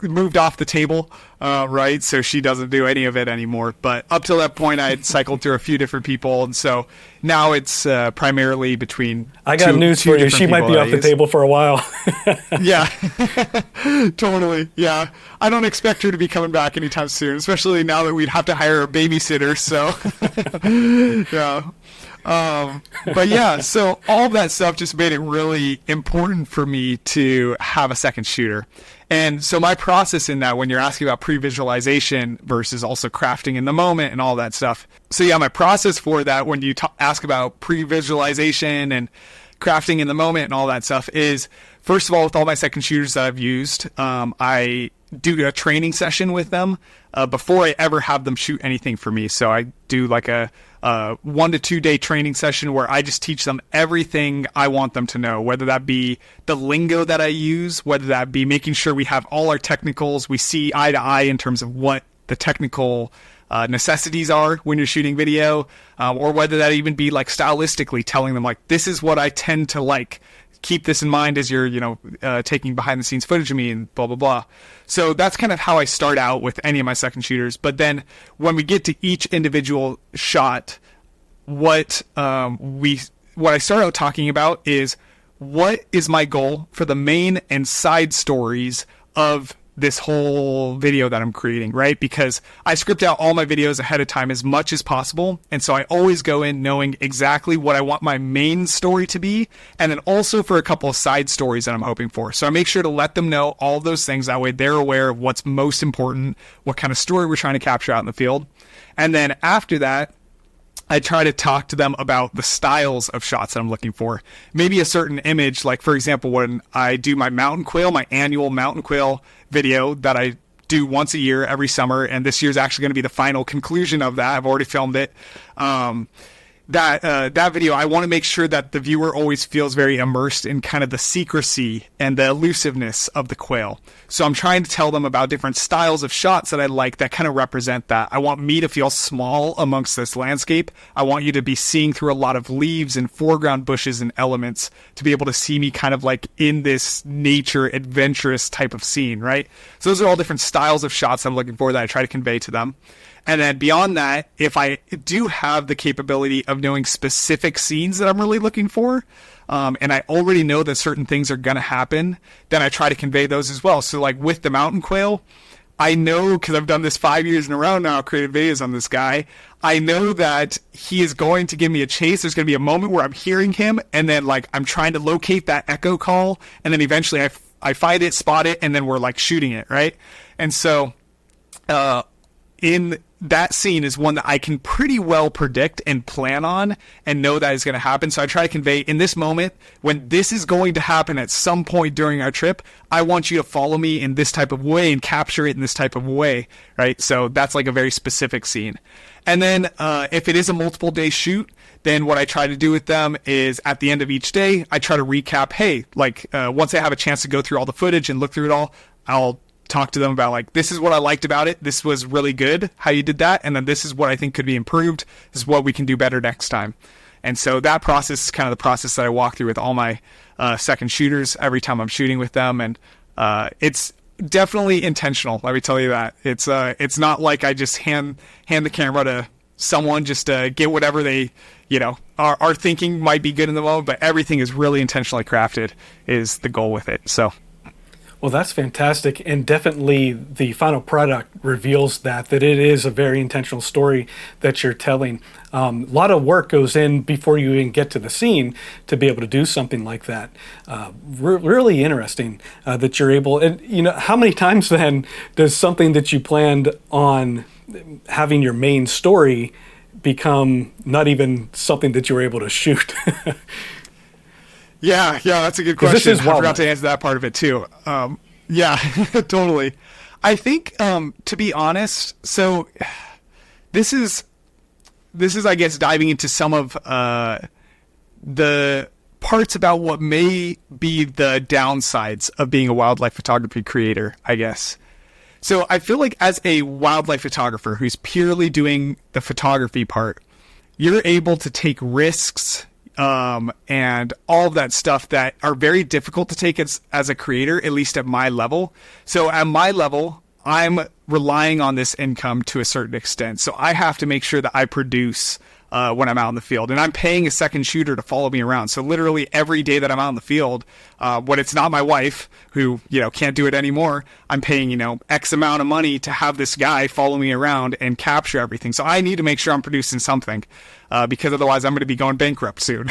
moved off the table, right? So she doesn't do any of it anymore. But up till that point, I had cycled through a few different people, and so now it's primarily between. I got news for you. She might be off the table for a while. Yeah, totally. Yeah, I don't expect her to be coming back anytime soon, especially now that we'd have to hire a babysitter. So, yeah. But yeah, so all that stuff just made it really important for me to have a second shooter. And so my process in that, when you're asking about pre-visualization versus also crafting in the moment and all that stuff. So yeah, my process for that, when you ask about pre-visualization and crafting in the moment and all that stuff, is first of all, with all my second shooters that I've used, I do a training session with them before I ever have them shoot anything for me. So I do like a 1 to 2 day training session where I just teach them everything I want them to know, whether that be the lingo that I use, whether that be making sure we have all our technicals, we see eye to eye in terms of what the technical necessities are when you're shooting video, or whether that even be like stylistically telling them like, this is what I tend to like. Keep this in mind as you're, taking behind the scenes footage of me and blah, blah, blah. So that's kind of how I start out with any of my second shooters. But then when we get to each individual shot, what I start out talking about is what is my goal for the main and side stories of this whole video that I'm creating, right? Because I script out all my videos ahead of time as much as possible. And so I always go in knowing exactly what I want my main story to be. And then also for a couple of side stories that I'm hoping for. So I make sure to let them know all of those things. That way they're aware of what's most important, what kind of story we're trying to capture out in the field. And then after that, I try to talk to them about the styles of shots that I'm looking for. Maybe a certain image, like for example, when I do my mountain quail, my annual mountain quail video that I do once a year every summer, and this year's actually going to be the final conclusion of that. I've already filmed it. That video, I want to make sure that the viewer always feels very immersed in kind of the secrecy and the elusiveness of the quail. So I'm trying to tell them about different styles of shots that I like that kind of represent that. I want me to feel small amongst this landscape. I want you to be seeing through a lot of leaves and foreground bushes and elements to be able to see me kind of like in this nature adventurous type of scene, right? So those are all different styles of shots I'm looking for that I try to convey to them. And then beyond that, if I do have the capability of knowing specific scenes that I'm really looking for, and I already know that certain things are going to happen, then I try to convey those as well. So like with the mountain quail, I know, because I've done this 5 years in a row now, created videos on this guy, I know that he is going to give me a chase. There's going to be a moment where I'm hearing him, and then like I'm trying to locate that echo call, and then eventually I find it, spot it, and then we're like shooting it, right? And so in that scene is one that I can pretty well predict and plan on and know that is going to happen. So I try to convey in this moment, when this is going to happen at some point during our trip, I want you to follow me in this type of way and capture it in this type of way, right? So that's like a very specific scene. And then if it is a multiple day shoot, then what I try to do with them is at the end of each day, I try to recap, hey, like once I have a chance to go through all the footage and look through it all, I'll talk to them about like, this is what I liked about it. This was really good how you did that. And then this is what I think could be improved. This is what we can do better next time. And so that process is kind of the process that I walk through with all my second shooters every time I'm shooting with them. And it's definitely intentional. Let me tell you that. It's not like I just hand the camera to someone just to get whatever they, are thinking might be good in the moment, but everything is really intentionally crafted is the goal with it. So. Well, that's fantastic, and definitely the final product reveals that it is a very intentional story that you're telling. A lot of work goes in before you even get to the scene to be able to do something like that. Really interesting that you're able, and how many times then does something that you planned on having your main story become not even something that you were able to shoot? Yeah, that's a good question. I forgot to answer that part of it too. Yeah, totally. I think, to be honest, so this is, I guess, diving into some of the parts about what may be the downsides of being a wildlife photography creator, I guess. So I feel like as a wildlife photographer who's purely doing the photography part, you're able to take risks and all of that stuff that are very difficult to take as a creator, at least at my level. So at my level, I'm relying on this income to a certain extent. So I have to make sure that I produce when I'm out in the field, and I'm paying a second shooter to follow me around. So literally every day that I'm out in the field, when it's not my wife who, can't do it anymore, I'm paying, X amount of money to have this guy follow me around and capture everything. So I need to make sure I'm producing something, because otherwise I'm going to be going bankrupt soon.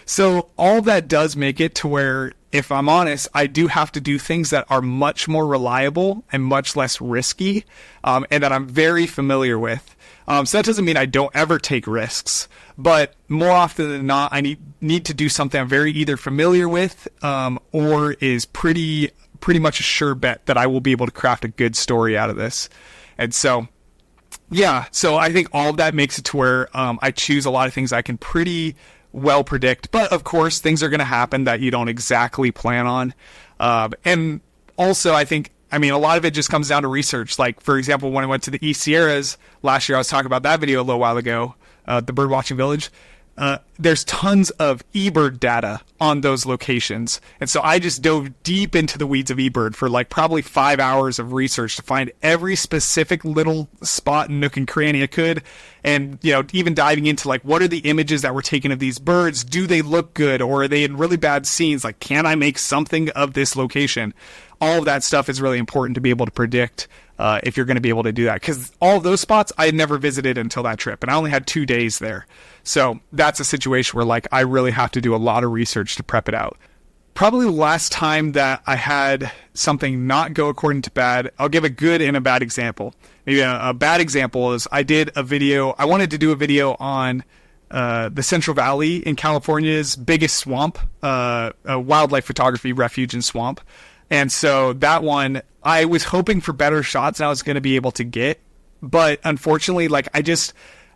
So all that does make it to where, if I'm honest, I do have to do things that are much more reliable and much less risky, and that I'm very familiar with. So that doesn't mean I don't ever take risks, but more often than not, I need to do something I'm very either familiar with, or is pretty much a sure bet that I will be able to craft a good story out of this. And so, yeah, so I think all of that makes it to where I choose a lot of things I can pretty well predict, but of course things are going to happen that you don't exactly plan on. And also I think I mean, a lot of it just comes down to research. Like, for example, when I went to the East Sierras last year, I was talking about that video a little while ago, the bird watching village. There's tons of eBird data on those locations. And so I just dove deep into the weeds of eBird for like probably 5 hours of research to find every specific little spot and nook and cranny I could. And, you know, even diving into like, what are the images that were taken of these birds? Do they look good? Or are they in really bad scenes? Like, can I make something of this location? All of that stuff is really important to be able to predict if you're going to be able to do that. Because all of those spots I had never visited until that trip. And I only had 2 days there. So that's a situation where like I really have to do a lot of research to prep it out. Probably the last time that I had something not go according to bad, I'll give a good and a bad example. Maybe a bad example is I wanted to do a video on the Central Valley in California's biggest swamp, a wildlife photography refuge and swamp. And so that one, I was hoping for better shots than I was going to be able to get. But unfortunately, like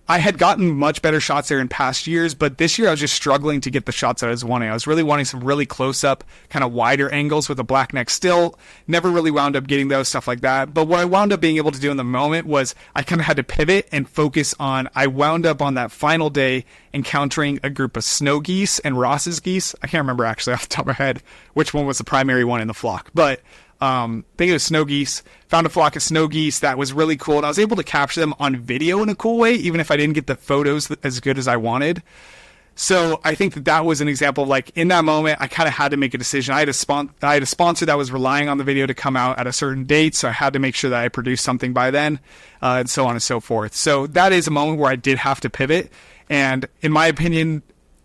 I had gotten much better shots there in past years, but this year I was just struggling to get the shots that I was wanting. I was really wanting some really close-up, kind of wider angles with a black neck still. Never really wound up getting those, stuff like that. But what I wound up being able to do in the moment was I kind of had to pivot and focus on, I wound up on that final day encountering a group of snow geese and Ross's geese. I can't remember actually off the top of my head which one was the primary one in the flock, but I think it was snow geese. Found a flock of snow geese that was really cool, and I was able to capture them on video in a cool way, even if I didn't get the photos as good as I wanted. So I think that was an example of, like, in that moment, I kind of had to make a decision. I had a sponsor that was relying on the video to come out at a certain date, so I had to make sure that I produced something by then, and so on and so forth. So that is a moment where I did have to pivot, and in my opinion,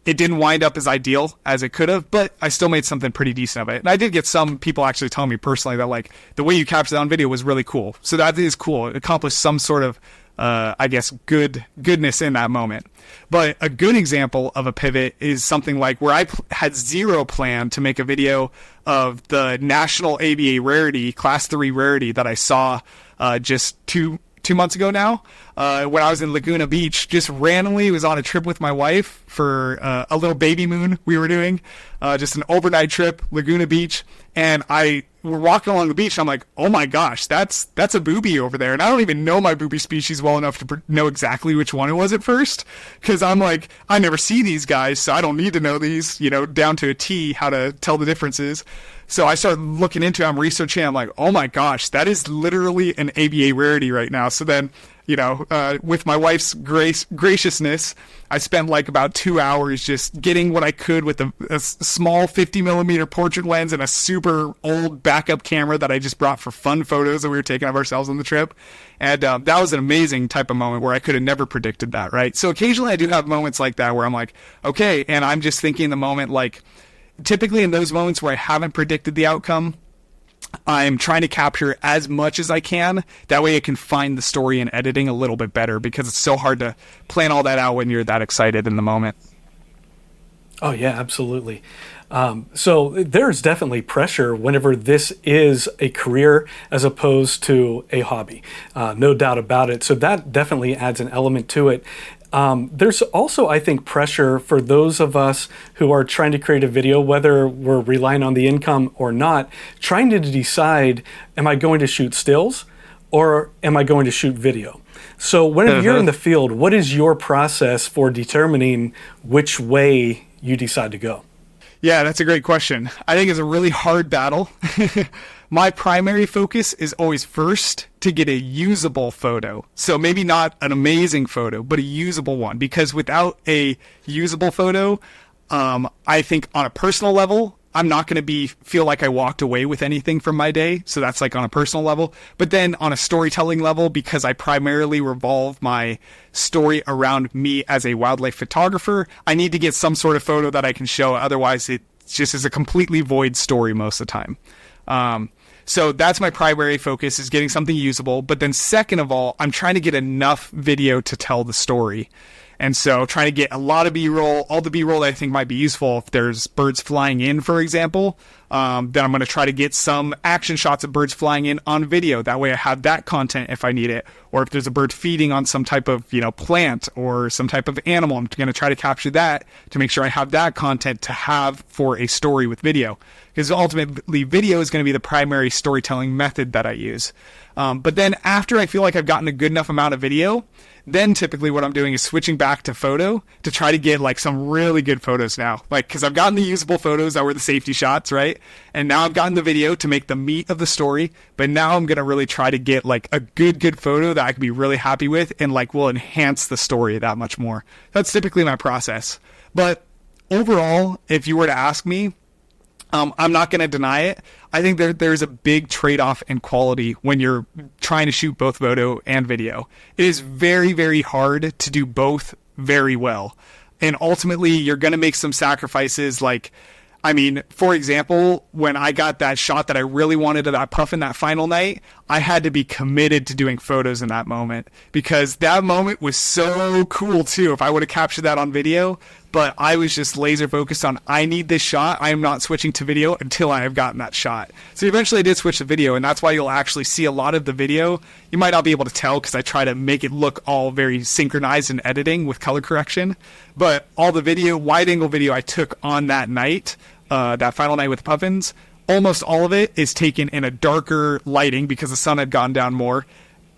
it didn't wind up as ideal as it could have, but I still made something pretty decent of it. And I did get some people actually telling me personally that, like, the way you captured that on video was really cool. So that is cool. It accomplished some sort of, I guess, goodness in that moment. But a good example of a pivot is something like where I had zero plan to make a video of the national ABA rarity, class 3 rarity that I saw just two months ago now, when I was in Laguna Beach. Just randomly was on a trip with my wife for a little baby moon we were doing, just an overnight trip, Laguna Beach, and we're walking along the beach, and I'm like, oh my gosh, that's a booby over there, and I don't even know my booby species well enough to know exactly which one it was at first, because I'm like, I never see these guys, so I don't need to know these, down to a T, how to tell the differences. So I started looking into it, I'm researching, I'm like, oh my gosh, that is literally an ABA rarity right now. So then, with my wife's graciousness, I spent like about 2 hours just getting what I could with a small 50 millimeter portrait lens and a super old backup camera that I just brought for fun photos that we were taking of ourselves on the trip. And that was an amazing type of moment where I could have never predicted that, right? So occasionally I do have moments like that where I'm like, okay, and I'm just thinking in the moment, like, typically in those moments where I haven't predicted the outcome, I'm trying to capture as much as I can. That way I can find the story and editing a little bit better, because it's so hard to plan all that out when you're that excited in the moment. Oh, yeah, absolutely. So there's definitely pressure whenever this is a career as opposed to a hobby. No doubt about it. So that definitely adds an element to it. There's also, I think, pressure for those of us who are trying to create a video, whether we're relying on the income or not, trying to decide, am I going to shoot stills or am I going to shoot video? So whenever you're in the field, what is your process for determining which way you decide to go? Yeah, that's a great question. I think it's a really hard battle. My primary focus is always first to get a usable photo. So maybe not an amazing photo, but a usable one. Because without a usable photo, I think on a personal level, I'm not going to feel like I walked away with anything from my day. So that's like on a personal level. But then on a storytelling level, because I primarily revolve my story around me as a wildlife photographer, I need to get some sort of photo that I can show. Otherwise, it just is a completely void story most of the time. So that's my primary focus, is getting something usable. But then second of all, I'm trying to get enough video to tell the story. And so trying to get a lot of B-roll, all the B-roll that I think might be useful. If there's birds flying in, for example, then I'm going to try to get some action shots of birds flying in on video. That way I have that content if I need it. Or if there's a bird feeding on some type of, plant or some type of animal, I'm going to try to capture that to make sure I have that content to have for a story with video. Because ultimately video is going to be the primary storytelling method that I use. But then after I feel like I've gotten a good enough amount of video, then typically what I'm doing is switching back to photo to try to get like some really good photos now. Like, cause I've gotten the usable photos that were the safety shots, right? And now I've gotten the video to make the meat of the story. But now I'm going to really try to get like a good photo that I can be really happy with and like will enhance the story that much more. That's typically my process. But overall, if you were to ask me, I'm not going to deny it. I think there's a big trade-off in quality when you're trying to shoot both photo and video. It is very, very hard to do both very well. And ultimately, you're going to make some sacrifices. Like, I mean, for example, when I got that shot that I really wanted of that puffin that final night, I had to be committed to doing photos in that moment because that moment was so cool too. If I would have captured that on video, but I was just laser focused on, I need this shot. I am not switching to video until I have gotten that shot. So eventually I did switch to video, and that's why you'll actually see a lot of the video. You might not be able to tell because I try to make it look all very synchronized in editing with color correction. But all the video, wide angle video I took on that night, that final night with the puffins, almost all of it is taken in a darker lighting because the sun had gone down more.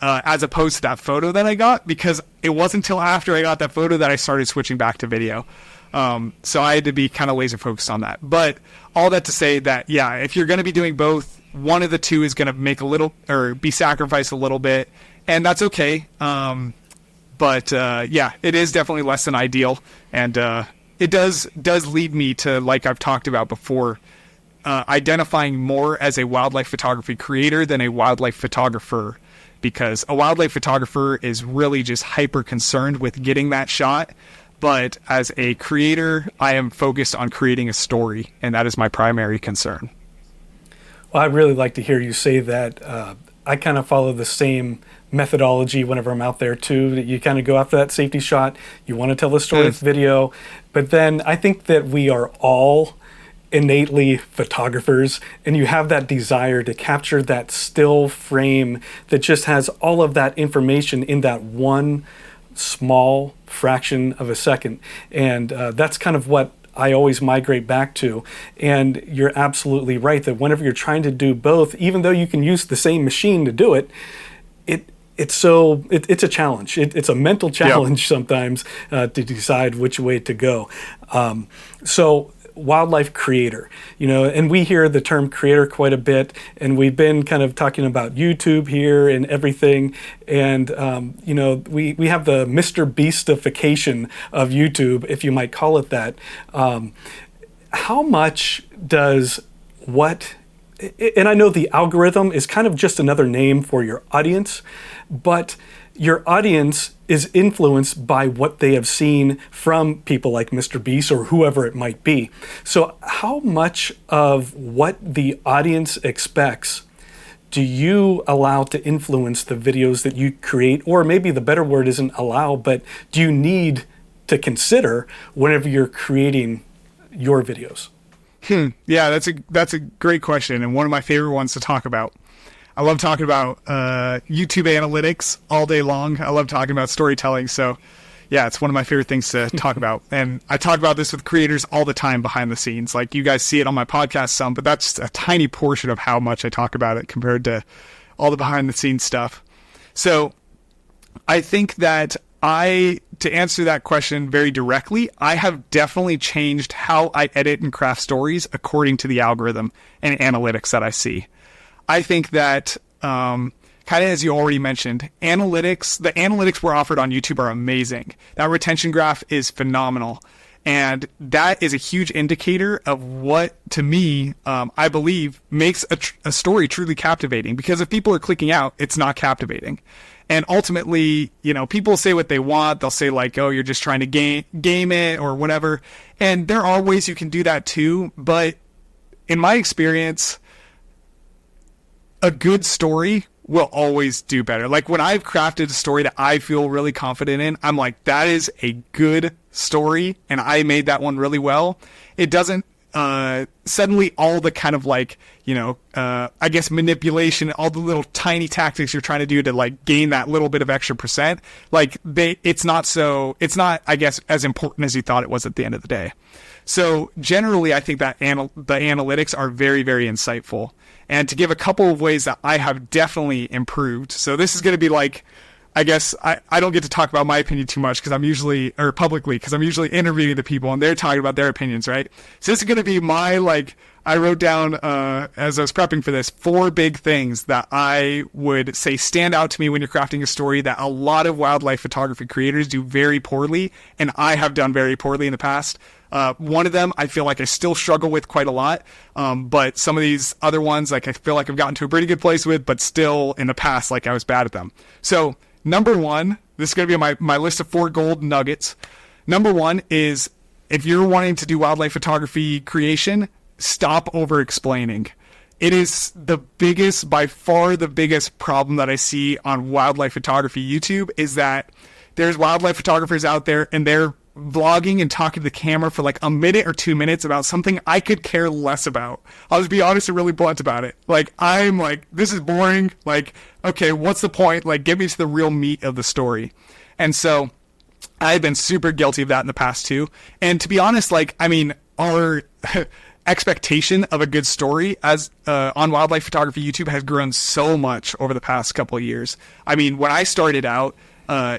As opposed to that photo that I got, because it wasn't until after I got that photo that I started switching back to video. So I had to be kind of laser focused on that. But all that to say that, yeah, if you're going to be doing both, one of the two is going to make a little, or be sacrificed a little bit, and that's okay. But yeah, it is definitely less than ideal. And it does lead me to, like I've talked about before, identifying more as a wildlife photography creator than a wildlife photographer. Because a wildlife photographer is really just hyper concerned with getting that shot. But as a creator, I am focused on creating a story, and that is my primary concern. Well, I really like to hear you say that. I kind of follow the same methodology whenever I'm out there too. You kind of go after that safety shot. You want to tell the story with video. But then I think that we are all innately photographers, and you have that desire to capture that still frame that just has all of that information in that one small fraction of a second. And that's kind of what I always migrate back to. And you're absolutely right that whenever you're trying to do both, even though you can use the same machine to do it, it's a challenge. It's a mental challenge sometimes to decide which way to go. So wildlife creator, and we hear the term creator quite a bit, and we've been kind of talking about YouTube here and everything, and we have the Mr. Beastification of YouTube, if you might call it that. How much does and I know the algorithm is kind of just another name for your audience, but your audience is influenced by what they have seen from people like Mr. Beast or whoever it might be. So how much of what the audience expects do you allow to influence the videos that you create? Or maybe the better word isn't allow, but do you need to consider whenever you're creating your videos? Yeah, that's a great question, and one of my favorite ones to talk about. I love talking about YouTube analytics all day long. I love talking about storytelling. So yeah, it's one of my favorite things to talk about. And I talk about this with creators all the time behind the scenes. Like, you guys see it on my podcast some, but that's a tiny portion of how much I talk about it compared to all the behind the scenes stuff. So I think that to answer that question very directly, I have definitely changed how I edit and craft stories according to the algorithm and analytics that I see. I think that, kind of as you already mentioned, the analytics we're offered on YouTube are amazing. That retention graph is phenomenal. And that is a huge indicator of what, to me, I believe, makes a story truly captivating. Because if people are clicking out, it's not captivating. And ultimately, people say what they want. They'll say like, oh, you're just trying to game it or whatever. And there are ways you can do that too. But in my experience, a good story will always do better. Like when I've crafted a story that I feel really confident in, I'm like, that is a good story and I made that one really well. It doesn't suddenly all the kind of like, I guess manipulation, all the little tiny tactics you're trying to do to like gain that little bit of extra percent, like it's not, I guess, as important as you thought it was at the end of the day. So generally, I think that the analytics are very, very insightful. And to give a couple of ways that I have definitely improved. So this is going to be like, I guess I don't get to talk about my opinion too much publicly because I'm usually interviewing the people and they're talking about their opinions, right? So this is going to be my, like, I wrote down, as I was prepping for this, 4 big things that I would say stand out to me when you're crafting a story that a lot of wildlife photography creators do very poorly, and I have done very poorly in the past. One of them I feel like I still struggle with quite a lot, but some of these other ones, like, I feel like I've gotten to a pretty good place with, but still in the past, like, I was bad at them. So number 1, this is going to be my list of 4 gold nuggets. Number 1 is, if you're wanting to do wildlife photography creation, stop over explaining. It is by far the biggest problem that I see on wildlife photography YouTube, is that there's wildlife photographers out there and they're vlogging and talking to the camera for like a minute or 2 minutes about something I could care less about. I'll just be honest and really blunt about it. Like, I'm like, this is boring. Like, okay, what's the point? Like, get me to the real meat of the story. And so I've been super guilty of that in the past too. And to be honest, like, I mean, our expectation of a good story as on wildlife photography YouTube has grown so much over the past couple of years. I mean, when I started out,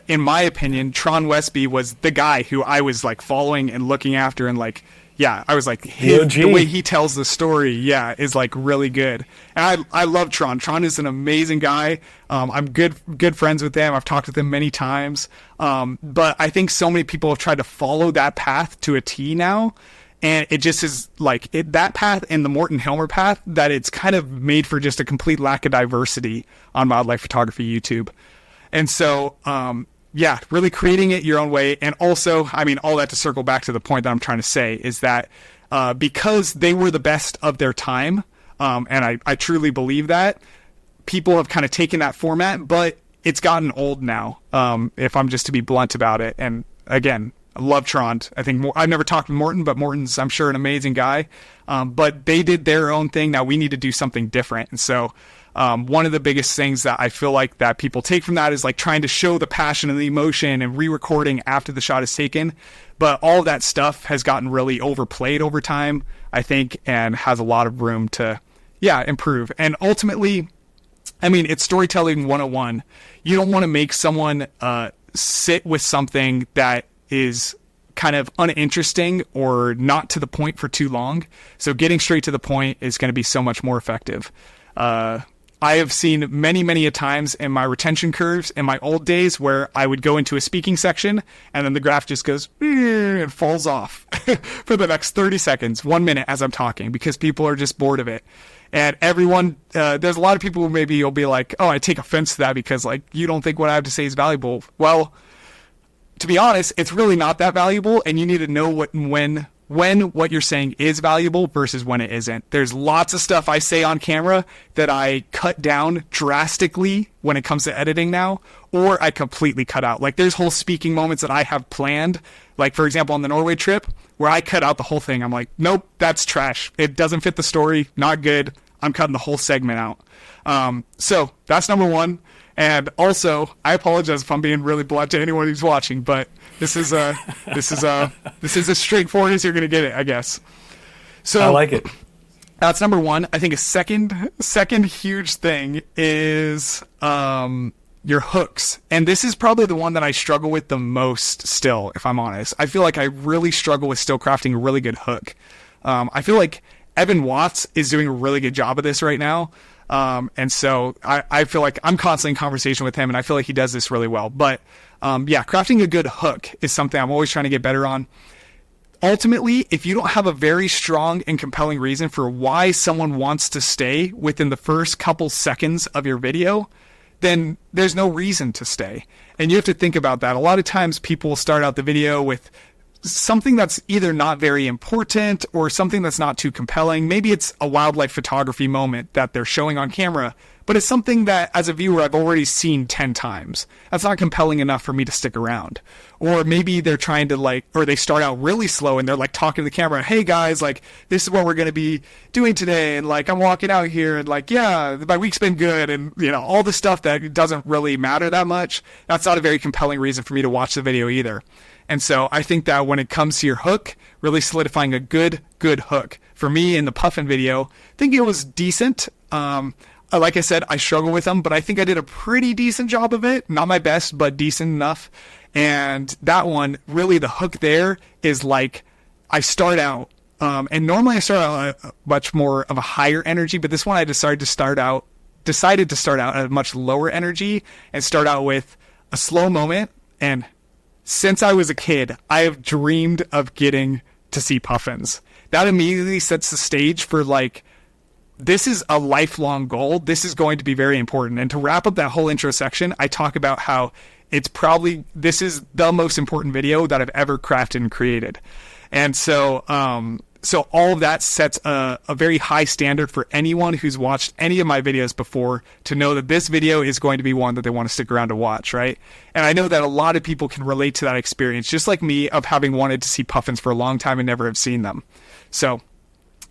in my opinion, Tron Westby was the guy who I was like following and looking after, and like, yeah, I was like, the way he tells the story, yeah, is like really good. And I love Tron. Tron is an amazing guy. I'm good friends with him. I've talked with him many times. But I think so many people have tried to follow that path to a T now. And it just is like that path and the Morton Helmer path, that it's kind of made for just a complete lack of diversity on wildlife photography YouTube. And so, yeah, really creating it your own way. And also, I mean, all that to circle back to the point that I'm trying to say is that because they were the best of their time, and I truly believe that, people have kind of taken that format, but it's gotten old now, if I'm just to be blunt about it. And again, I love Tron. I think I've never talked to Morton, but Morton's, I'm sure, an amazing guy. But they did their own thing. Now we need to do something different. And so one of the biggest things that I feel like that people take from that is like trying to show the passion and the emotion and re-recording after the shot is taken. But all of that stuff has gotten really overplayed over time, I think, and has a lot of room to, improve. And ultimately, I mean, it's storytelling 101. You don't want to make someone sit with something that is kind of uninteresting or not to the point for too long. So getting straight to the point is going to be so much more effective. I have seen many a times in my retention curves in my old days where I would go into a speaking section and then the graph just goes and falls off for the next 30 seconds, 1 minute as I'm talking, because people are just bored of it. And everyone, there's a lot of people who maybe you'll be like, oh, I take offense to that because like you don't think what I have to say is valuable. Well, to be honest, it's really not that valuable, and you need to know when what you're saying is valuable versus when it isn't. There's lots of stuff I say on camera that I cut down drastically when it comes to editing now, or I completely cut out. Like there's whole speaking moments that I have planned, like for example on the Norway trip, where I cut out the whole thing. I'm like, nope, that's trash. It doesn't fit the story. Not good. I'm cutting the whole segment out. So that's number 1. And also, I apologize if I'm being really blunt to anyone who's watching, but this is as straightforward as you're going to get it, I guess. So I like it. That's number 1. I think a second huge thing is your hooks. And this is probably the one that I struggle with the most still, if I'm honest. I feel like I really struggle with still crafting a really good hook. I feel like Evan Watts is doing a really good job of this right now. And so I feel like I'm constantly in conversation with him, and I feel like he does this really well. But crafting a good hook is something I'm always trying to get better on. Ultimately, if you don't have a very strong and compelling reason for why someone wants to stay within the first couple seconds of your video, then there's no reason to stay. And you have to think about that. A lot of times people will start out the video with something that's either not very important or something that's not too compelling. Maybe it's a wildlife photography moment that they're showing on camera, but it's something that as a viewer I've already seen 10 times. That's not compelling enough for me to stick around. Or maybe they're trying to or they start out really slow and they're like talking to the camera, hey guys, like this is what we're going to be doing today, and like I'm walking out here and like, yeah, my week's been good, and all the stuff that doesn't really matter that much. That's not a very compelling reason for me to watch the video either. And so I think that when it comes to your hook, really solidifying a good hook. For me in the Puffin video, I think it was decent. Like I said, I struggle with them, but I think I did a pretty decent job of it. Not my best, but decent enough. And that one, really the hook there is like, I start out, and normally I start out much more of a higher energy, but this one I decided to start out at a much lower energy and start out with a slow moment. And since I was a kid, I have dreamed of getting to see Puffins. That immediately sets the stage for like, this is a lifelong goal. This is going to be very important. And to wrap up that whole intro section, I talk about how this is the most important video that I've ever crafted and created. And so all of that sets a very high standard for anyone who's watched any of my videos before to know that this video is going to be one that they want to stick around to watch, right? And I know that a lot of people can relate to that experience, just like me, of having wanted to see Puffins for a long time and never have seen them. So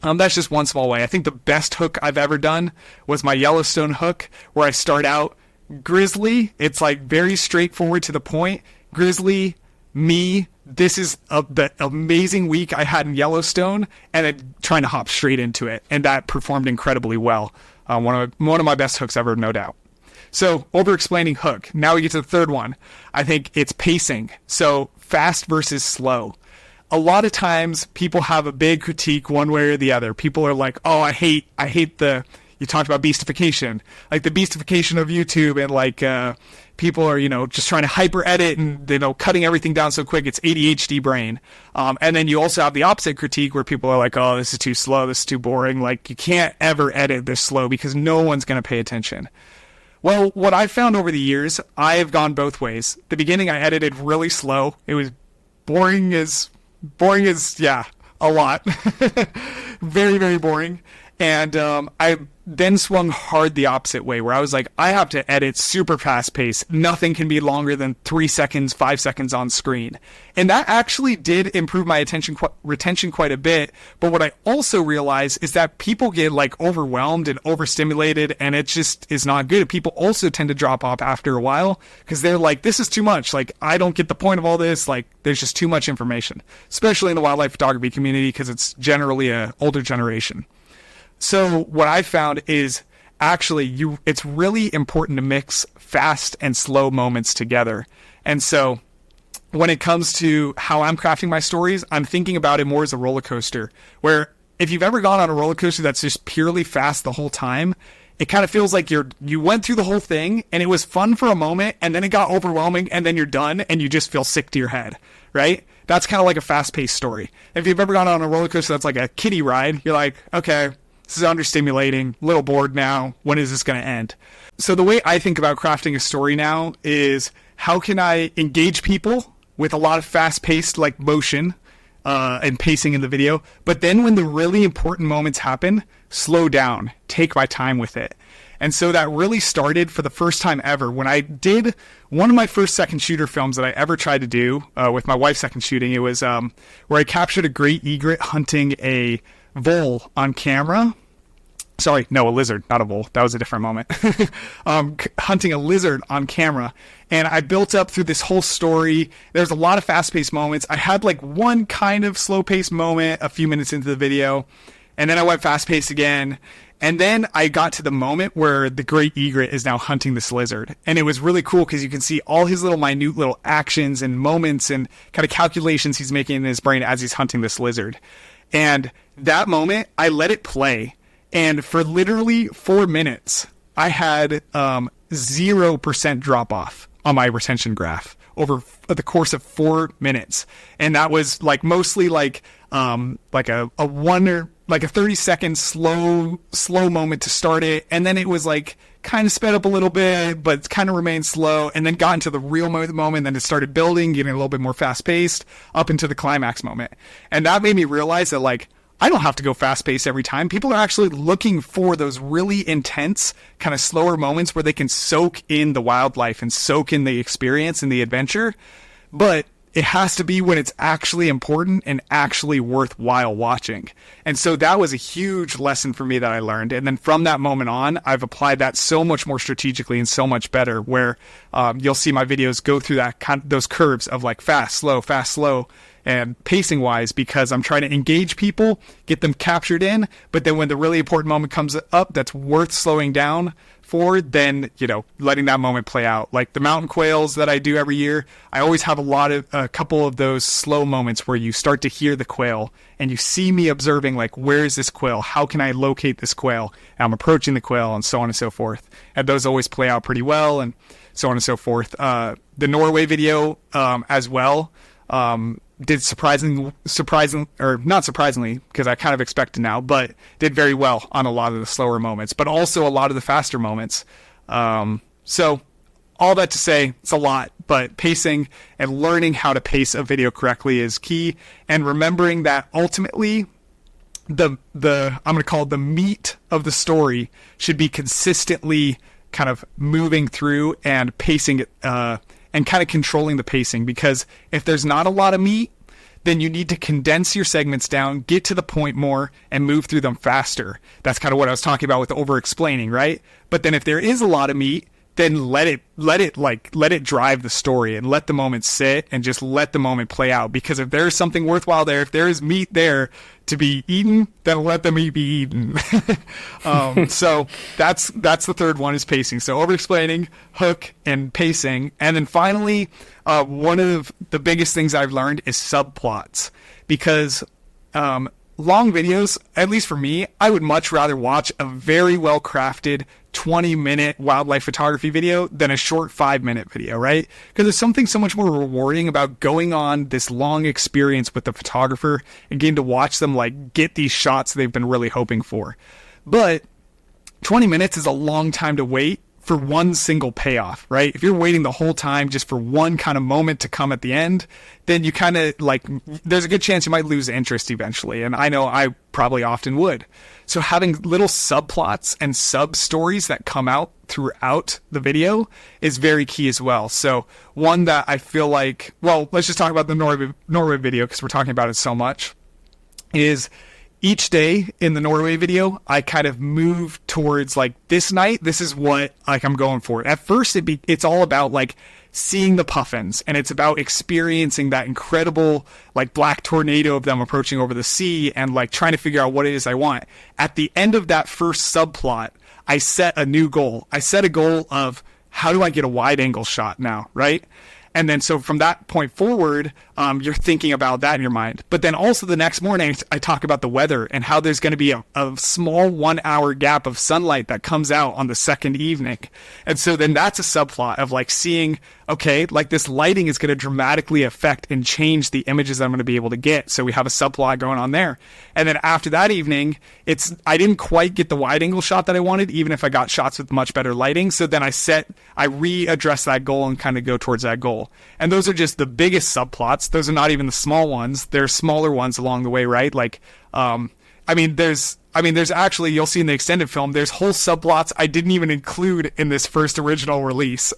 that's just one small way. I think the best hook I've ever done was my Yellowstone hook, where I start out grizzly. It's like very straightforward to the point. Grizzly, me, this is the amazing week I had in Yellowstone, and then trying to hop straight into it. And that performed incredibly well. One of my best hooks ever, no doubt. So, over-explaining hook. Now we get to the third one. I think it's pacing. So, fast versus slow. A lot of times people have a big critique one way or the other. People are like, oh, I hate you talked about beastification, like the beastification of YouTube, and like people are, just trying to hyper edit and, cutting everything down so quick. It's ADHD brain. And then you also have the opposite critique where people are like, oh, this is too slow. This is too boring. Like you can't ever edit this slow because no one's going to pay attention. Well, what I've found over the years, I have gone both ways. The beginning, I edited really slow. It was boring as yeah, a lot. Very, very boring. And I then swung hard the opposite way, where I was like, I have to edit super fast paced. Nothing can be longer than 3 seconds, 5 seconds on screen. And that actually did improve my retention quite a bit. But what I also realized is that people get like overwhelmed and overstimulated, and it just is not good. People also tend to drop off after a while because they're like, this is too much. Like, I don't get the point of all this. Like, there's just too much information, especially in the wildlife photography community, because it's generally an older generation. So what I found is actually it's really important to mix fast and slow moments together. And so when it comes to how I'm crafting my stories, I'm thinking about it more as a roller coaster, where if you've ever gone on a roller coaster that's just purely fast the whole time, it kind of feels like you went through the whole thing and it was fun for a moment, and then it got overwhelming, and then you're done and you just feel sick to your head, right? That's kind of like a fast-paced story. If you've ever gone on a roller coaster that's like a kiddie ride, you're like, okay, this is understimulating, a little bored now. When is this going to end? So the way I think about crafting a story now is, how can I engage people with a lot of fast-paced like motion and pacing in the video, but then when the really important moments happen, slow down, take my time with it. And so that really started for the first time ever when I did one of my first second shooter films that I ever tried to do with my wife second shooting. It was where I captured a great egret hunting a vole on camera. Sorry, no, a lizard, not a vole. That was a different moment. Hunting a lizard on camera. And I built up through this whole story. There's a lot of fast-paced moments. I had like one kind of slow-paced moment a few minutes into the video. And then I went fast-paced again. And then I got to the moment where the great egret is now hunting this lizard. And it was really cool because you can see all his little minute little actions and moments and kind of calculations he's making in his brain as he's hunting this lizard. And that moment, I let it play. And for literally 4 minutes, I had 0% drop off on my retention graph over the course of 4 minutes. And that was like mostly like a 30-second slow moment to start it. And then it was like kind of sped up a little bit, but kind of remained slow, and then got into the real moment. Then it started building, getting a little bit more fast paced up into the climax moment. And that made me realize that like, I don't have to go fast paced every time. People are actually looking for those really intense, kind of slower moments where they can soak in the wildlife and soak in the experience and the adventure. But it has to be when it's actually important and actually worthwhile watching. And so that was a huge lesson for me that I learned. And then from that moment on, I've applied that so much more strategically and so much better, where you'll see my videos go through those curves of like fast, slow, and pacing wise, because I'm trying to engage people, get them captured in. But then when the really important moment comes up that's worth slowing down for, then, letting that moment play out. Like the mountain quails that I do every year, I always have a couple of those slow moments where you start to hear the quail and you see me observing, like, where is this quail? How can I locate this quail? And I'm approaching the quail, and so on and so forth. And those always play out pretty well, and so on and so forth. The Norway video, as well, did surprising, or not surprisingly, because I kind of expect it now, but did very well on a lot of the slower moments, but also a lot of the faster moments. So all that to say, it's a lot, but pacing and learning how to pace a video correctly is key. And remembering that ultimately I'm going to call it the meat of the story should be consistently kind of moving through and pacing it, and kind of controlling the pacing, because if there's not a lot of meat, then you need to condense your segments down, get to the point more, and move through them faster. That's kind of what I was talking about with over-explaining, right? But then if there is a lot of meat, then let it drive the story and let the moment sit and just let the moment play out. Because if there's something worthwhile there, if there is meat there to be eaten, then let the meat be eaten. So that's the third one, is pacing. So over-explaining, hook, and pacing. And then finally, one of the biggest things I've learned is subplots. Because long videos, at least for me, I would much rather watch a very well-crafted 20-minute wildlife photography video than a short 5-minute video, right? Because there's something so much more rewarding about going on this long experience with the photographer and getting to watch them like get these shots they've been really hoping for. But 20 minutes is a long time to wait for one single payoff, right? If you're waiting the whole time just for one kind of moment to come at the end, then you kind of there's a good chance you might lose interest eventually. And I know I probably often would. So having little subplots and sub stories that come out throughout the video is very key as well. So one that I feel like, well, let's just talk about the Norway video, because we're talking about it so much, is each day in the Norway video, I kind of move towards like this night, this is what I'm going for. At first, it's all about like seeing the puffins, and it's about experiencing that incredible like black tornado of them approaching over the sea and like trying to figure out what it is I want. At the end of that first subplot, I set a new goal. I set a goal of, how do I get a wide angle shot now, right? And then so from that point forward, you're thinking about that in your mind. But then also the next morning, I talk about the weather and how there's going to be a small 1 hour gap of sunlight that comes out on the second evening. And so then that's a subplot of like seeing, okay, like this lighting is going to dramatically affect and change the images I'm going to be able to get. So we have a subplot going on there. And then after that evening, I didn't quite get the wide angle shot that I wanted, even if I got shots with much better lighting. So then I readdress that goal and kind of go towards that goal. And those are just the biggest subplots. Those are not even the small ones. There's smaller ones along the way, right? Like, there's actually, you'll see in the extended film, there's whole subplots I didn't even include in this first original release.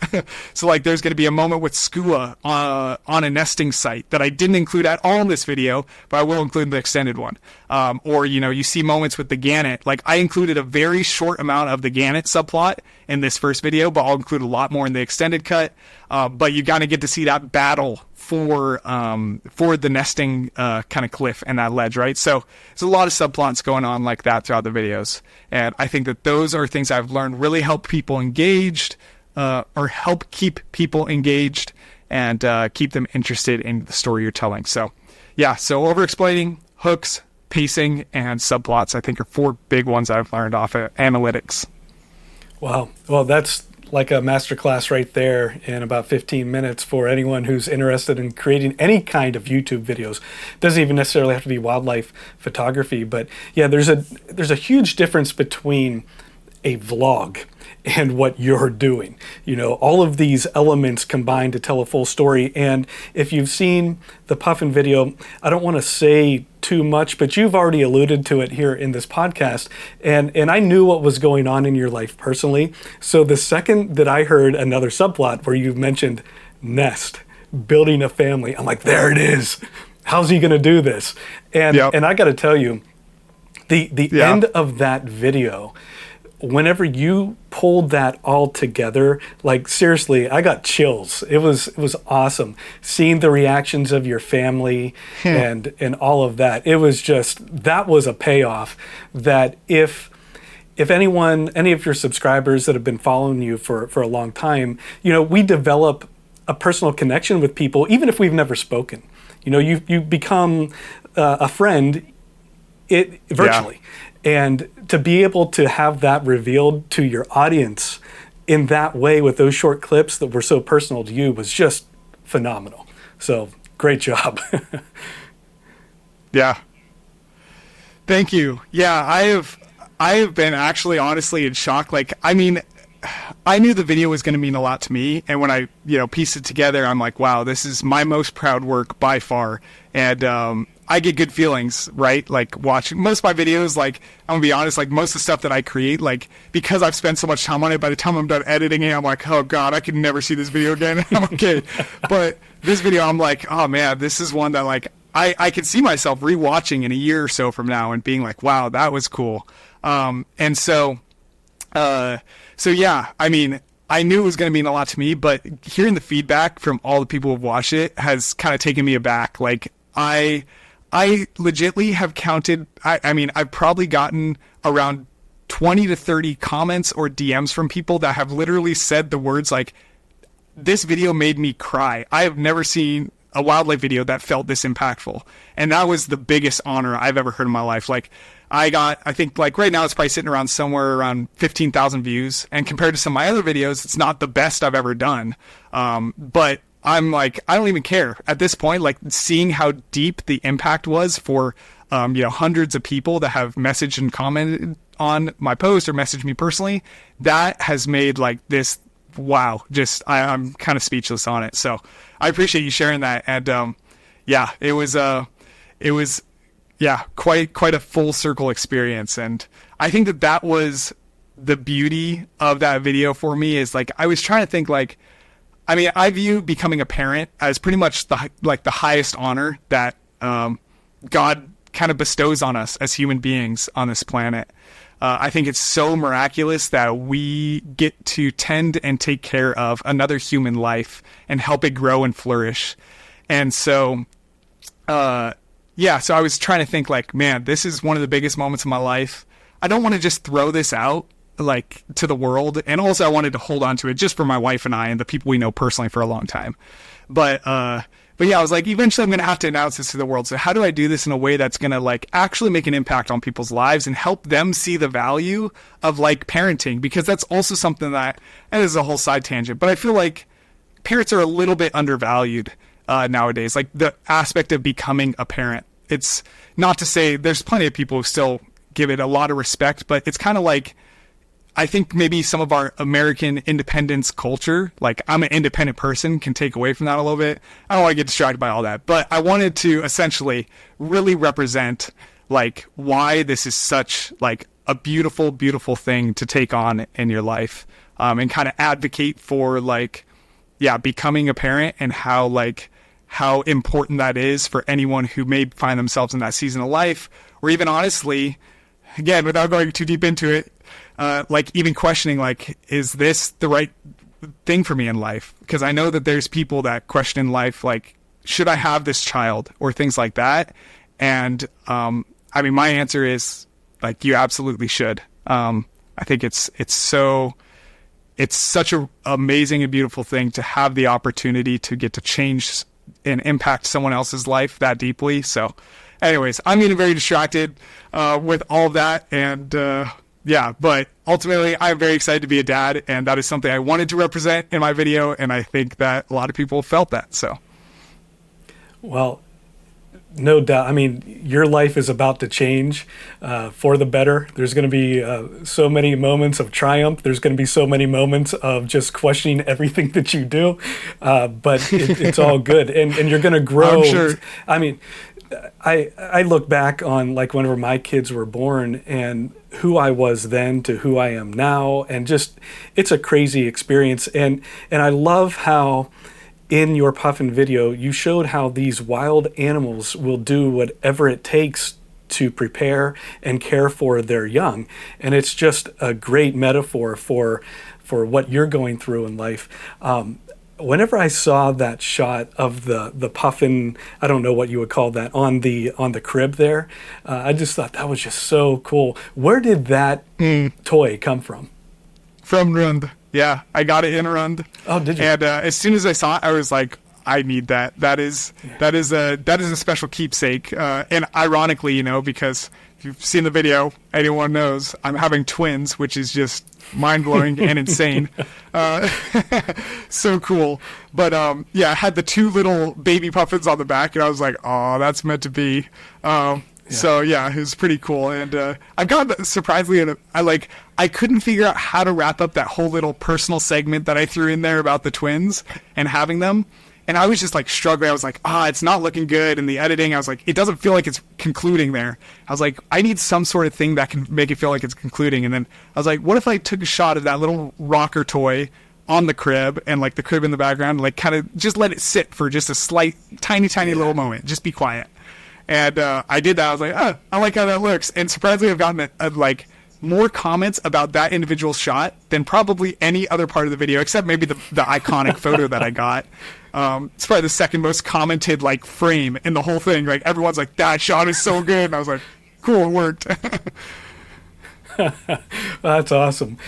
So like there's going to be a moment with skua on a nesting site that I didn't include at all in this video, but I will include in the extended one. Or, you see moments with the gannet. Like I included a very short amount of the gannet subplot in this first video, but I'll include a lot more in the extended cut. But you kind of get to see that battle for the nesting kind of cliff and that ledge, right? So there's a lot of subplots going on like that throughout the videos, and I think that those are things I've learned really help people engaged, or help keep people engaged and keep them interested in the story you're telling. So yeah, so over-explaining, hooks, pacing, and subplots I think are 4 big ones I've learned off of analytics. Wow. Well, that's like a masterclass right there in about 15 minutes for anyone who's interested in creating any kind of YouTube videos. It doesn't even necessarily have to be wildlife photography, but yeah, there's a huge difference between a vlog and what you're doing. All of these elements combine to tell a full story. And if you've seen the puffin video, I don't want to say too much, but you've already alluded to it here in this podcast. And I knew what was going on in your life personally. So the second that I heard another subplot where you mentioned nest, building a family, I'm like, there it is. How's he going to do this? And and I got to tell you, the end of that video, whenever you pulled that all together, like seriously, I got chills. It was awesome seeing the reactions of your family and all of that. It was that was a payoff that if anyone, any of your subscribers that have been following you for a long time, we develop a personal connection with people, even if we've never spoken. You become a friend virtually. And to be able to have that revealed to your audience in that way with those short clips that were so personal to you was just phenomenal. So great job. Yeah. Thank you. Yeah, I have been actually honestly in shock. Like, I mean, I knew the video was going to mean a lot to me. And when I, pieced it together, I'm like, wow, this is my most proud work by far. And, I get good feelings, right? Like watching most of my videos, like I'm gonna be honest, like most of the stuff that I create, like because I've spent so much time on it, by the time I'm done editing it, I'm like, oh God, I could never see this video again. I'm okay. But this video, I'm like, oh man, this is one that like, I could see myself rewatching in a year or so from now and being like, wow, that was cool. So yeah, I mean, I knew it was going to mean a lot to me, but hearing the feedback from all the people who've watched it has kind of taken me aback. Like I legitly have counted, I mean, I've probably gotten around 20 to 30 comments or DMs from people that have literally said the words like, this video made me cry. I have never seen a wildlife video that felt this impactful. And that was the biggest honor I've ever heard in my life. Like I think like right now it's probably sitting around somewhere around 15,000 views. And compared to some of my other videos, it's not the best I've ever done. But I'm like, I don't even care at this point, like seeing how deep the impact was for, hundreds of people that have messaged and commented on my post or messaged me personally, that has made like this, wow, just, I'm kind of speechless on it. So I appreciate you sharing that. And, it was quite a full circle experience. And I think that was the beauty of that video for me is like, I was trying to think like, I mean, I view becoming a parent as pretty much the highest honor that God kind of bestows on us as human beings on this planet. I think it's so miraculous that we get to tend and take care of another human life and help it grow and flourish. And so, so I was trying to think like, man, this is one of the biggest moments of my life. I don't want to just throw this out like to the world, and also I wanted to hold on to it just for my wife and I and the people we know personally for a long time. But yeah, I was like, eventually I'm gonna have to announce this to the world. So how do I do this in a way that's gonna like actually make an impact on people's lives and help them see the value of like parenting? Because that's also something that, and this is a whole side tangent, but I feel like parents are a little bit undervalued nowadays. Like the aspect of becoming a parent. It's not to say there's plenty of people who still give it a lot of respect, but it's kind of like, I think maybe some of our American independence culture, like I'm an independent person, can take away from that a little bit. I don't want to get distracted by all that, but I wanted to essentially really represent like why this is such like a beautiful, beautiful thing to take on in your life, and kind of advocate for like, becoming a parent and how important that is for anyone who may find themselves in that season of life, or even honestly, again, without going too deep into it, like even questioning, like, is this the right thing for me in life? Because I know that there's people that question in life, like, should I have this child or things like that? And, I mean, my answer is like, you absolutely should. I think it's such an amazing and beautiful thing to have the opportunity to get to change and impact someone else's life that deeply. So anyways, I'm getting very distracted, with all of that. And, but ultimately I'm very excited to be a dad, and that is something I wanted to represent in my video. And I think that a lot of people felt that. So, well, no doubt. I mean, your life is about to change for the better. There's going to be so many moments of triumph. There's going to be so many moments of just questioning everything that you do. But it's all good. And you're going to grow. I'm sure. I mean, I look back on like whenever my kids were born and who I was then to who I am now, and just it's a crazy experience. And I love how in your Puffin video you showed how these wild animals will do whatever it takes to prepare and care for their young, and it's just a great metaphor for what you're going through in life. Whenever I saw that shot of the puffin, I don't know what you would call that, on the crib there, I just thought that was just so cool. Where did that toy come from? From Rund. Yeah, I got it in Rund. Oh, did you? And as soon as I saw it, I was like, I need that. That is a special keepsake. And ironically, because if you've seen the video, anyone knows I'm having twins, which is just mind-blowing and insane. So cool. But yeah, I had the two little baby puffins on the back, and I was like, oh, that's meant to be. So yeah, it was pretty cool. And I got surprisingly, I couldn't figure out how to wrap up that whole little personal segment that I threw in there about the twins and having them. And I was just like struggling. I was like, it's not looking good. And the editing, I was like, it doesn't feel like it's concluding there. I was like, I need some sort of thing that can make it feel like it's concluding. And then I was like, what if I took a shot of that little rocker toy on the crib and like the crib in the background, like kind of just let it sit for just a slight, tiny little moment. Just be quiet. And I did that. I was like, I like how that looks. And surprisingly, I've gotten more comments about that individual shot than probably any other part of the video, except maybe the iconic photo that I got. It's probably the second most commented frame in the whole thing. Like everyone's like, that shot is so good. And I was like, cool, it worked. That's awesome.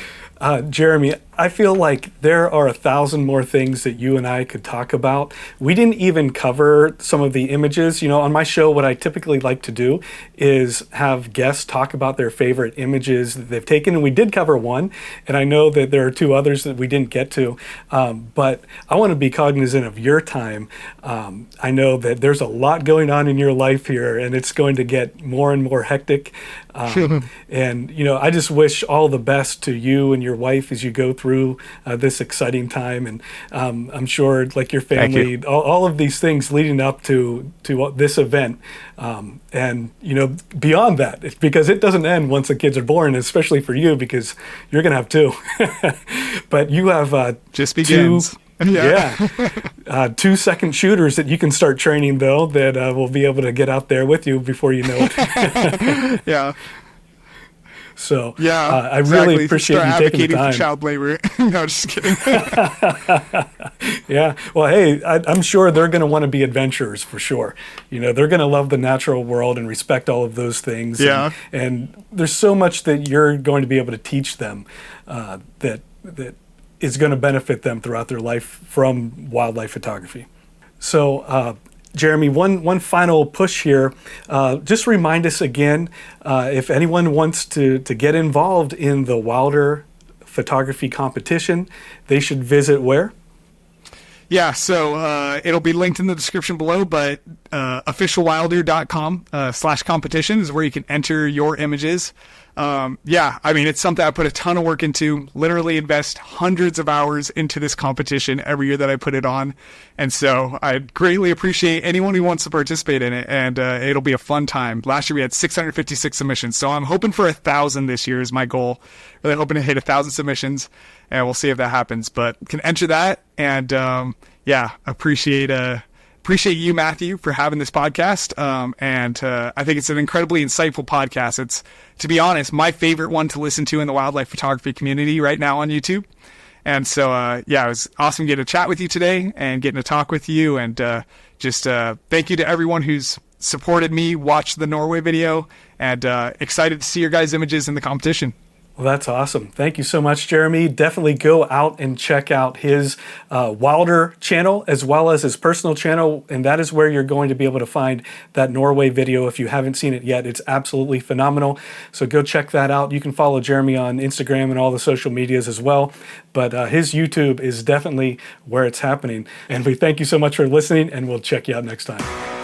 Jeremy, I feel like there are 1,000 more things that you and I could talk about. We didn't even cover some of the images. On my show, what I typically like to do is have guests talk about their favorite images that they've taken. And we did cover one, and I know that there are 2 others that we didn't get to. But I want to be cognizant of your time. I know that there's a lot going on in your life here, and it's going to get more and more hectic. And, I just wish all the best to you and your wife as you go through this exciting time. And I'm sure your family, all of these things leading up to this event. And, beyond that, because it doesn't end once the kids are born, especially for you, because you're going to have 2. But you have just begins. 2 second shooters that you can start training, though, that will be able to get out there with you before you know it. Yeah. So I really appreciate you taking the time. For child labor. No, just kidding. Yeah. Well, hey, I'm sure they're going to want to be adventurers for sure. They're going to love the natural world and respect all of those things. Yeah. And there's so much that you're going to be able to teach them that is going to benefit them throughout their life from wildlife photography. So, Jeremy, one final push here. Just remind us again, if anyone wants to get involved in the Wilder photography competition, they should visit where? Yeah, so it'll be linked in the description below, but officialwilder.com/competition is where you can enter your images. It's something I put a ton of work into, literally invest hundreds of hours into this competition every year that I put it on. And so I greatly appreciate anyone who wants to participate in it. And it'll be a fun time. Last year we had 656 submissions. So I'm hoping for 1,000 this year is my goal. Really hoping to hit 1,000 submissions, and we'll see if that happens. But can enter that. And appreciate you, Matthew, for having this podcast. I think it's an incredibly insightful podcast. It's, to be honest, my favorite one to listen to in the wildlife photography community right now on YouTube. And so, it was awesome getting to chat with you today and getting to talk with you. And thank you to everyone who's supported me, watched the Norway video, and excited to see your guys' images in the competition. Well, that's awesome. Thank you so much, Jeremy. Definitely go out and check out his Wilder channel as well as his personal channel, and that is where you're going to be able to find that Norway video if you haven't seen it yet. It's absolutely phenomenal, so go check that out. You can follow Jeremy on Instagram and all the social medias as well, but his YouTube is definitely where it's happening. And we thank you so much for listening, and we'll check you out next time.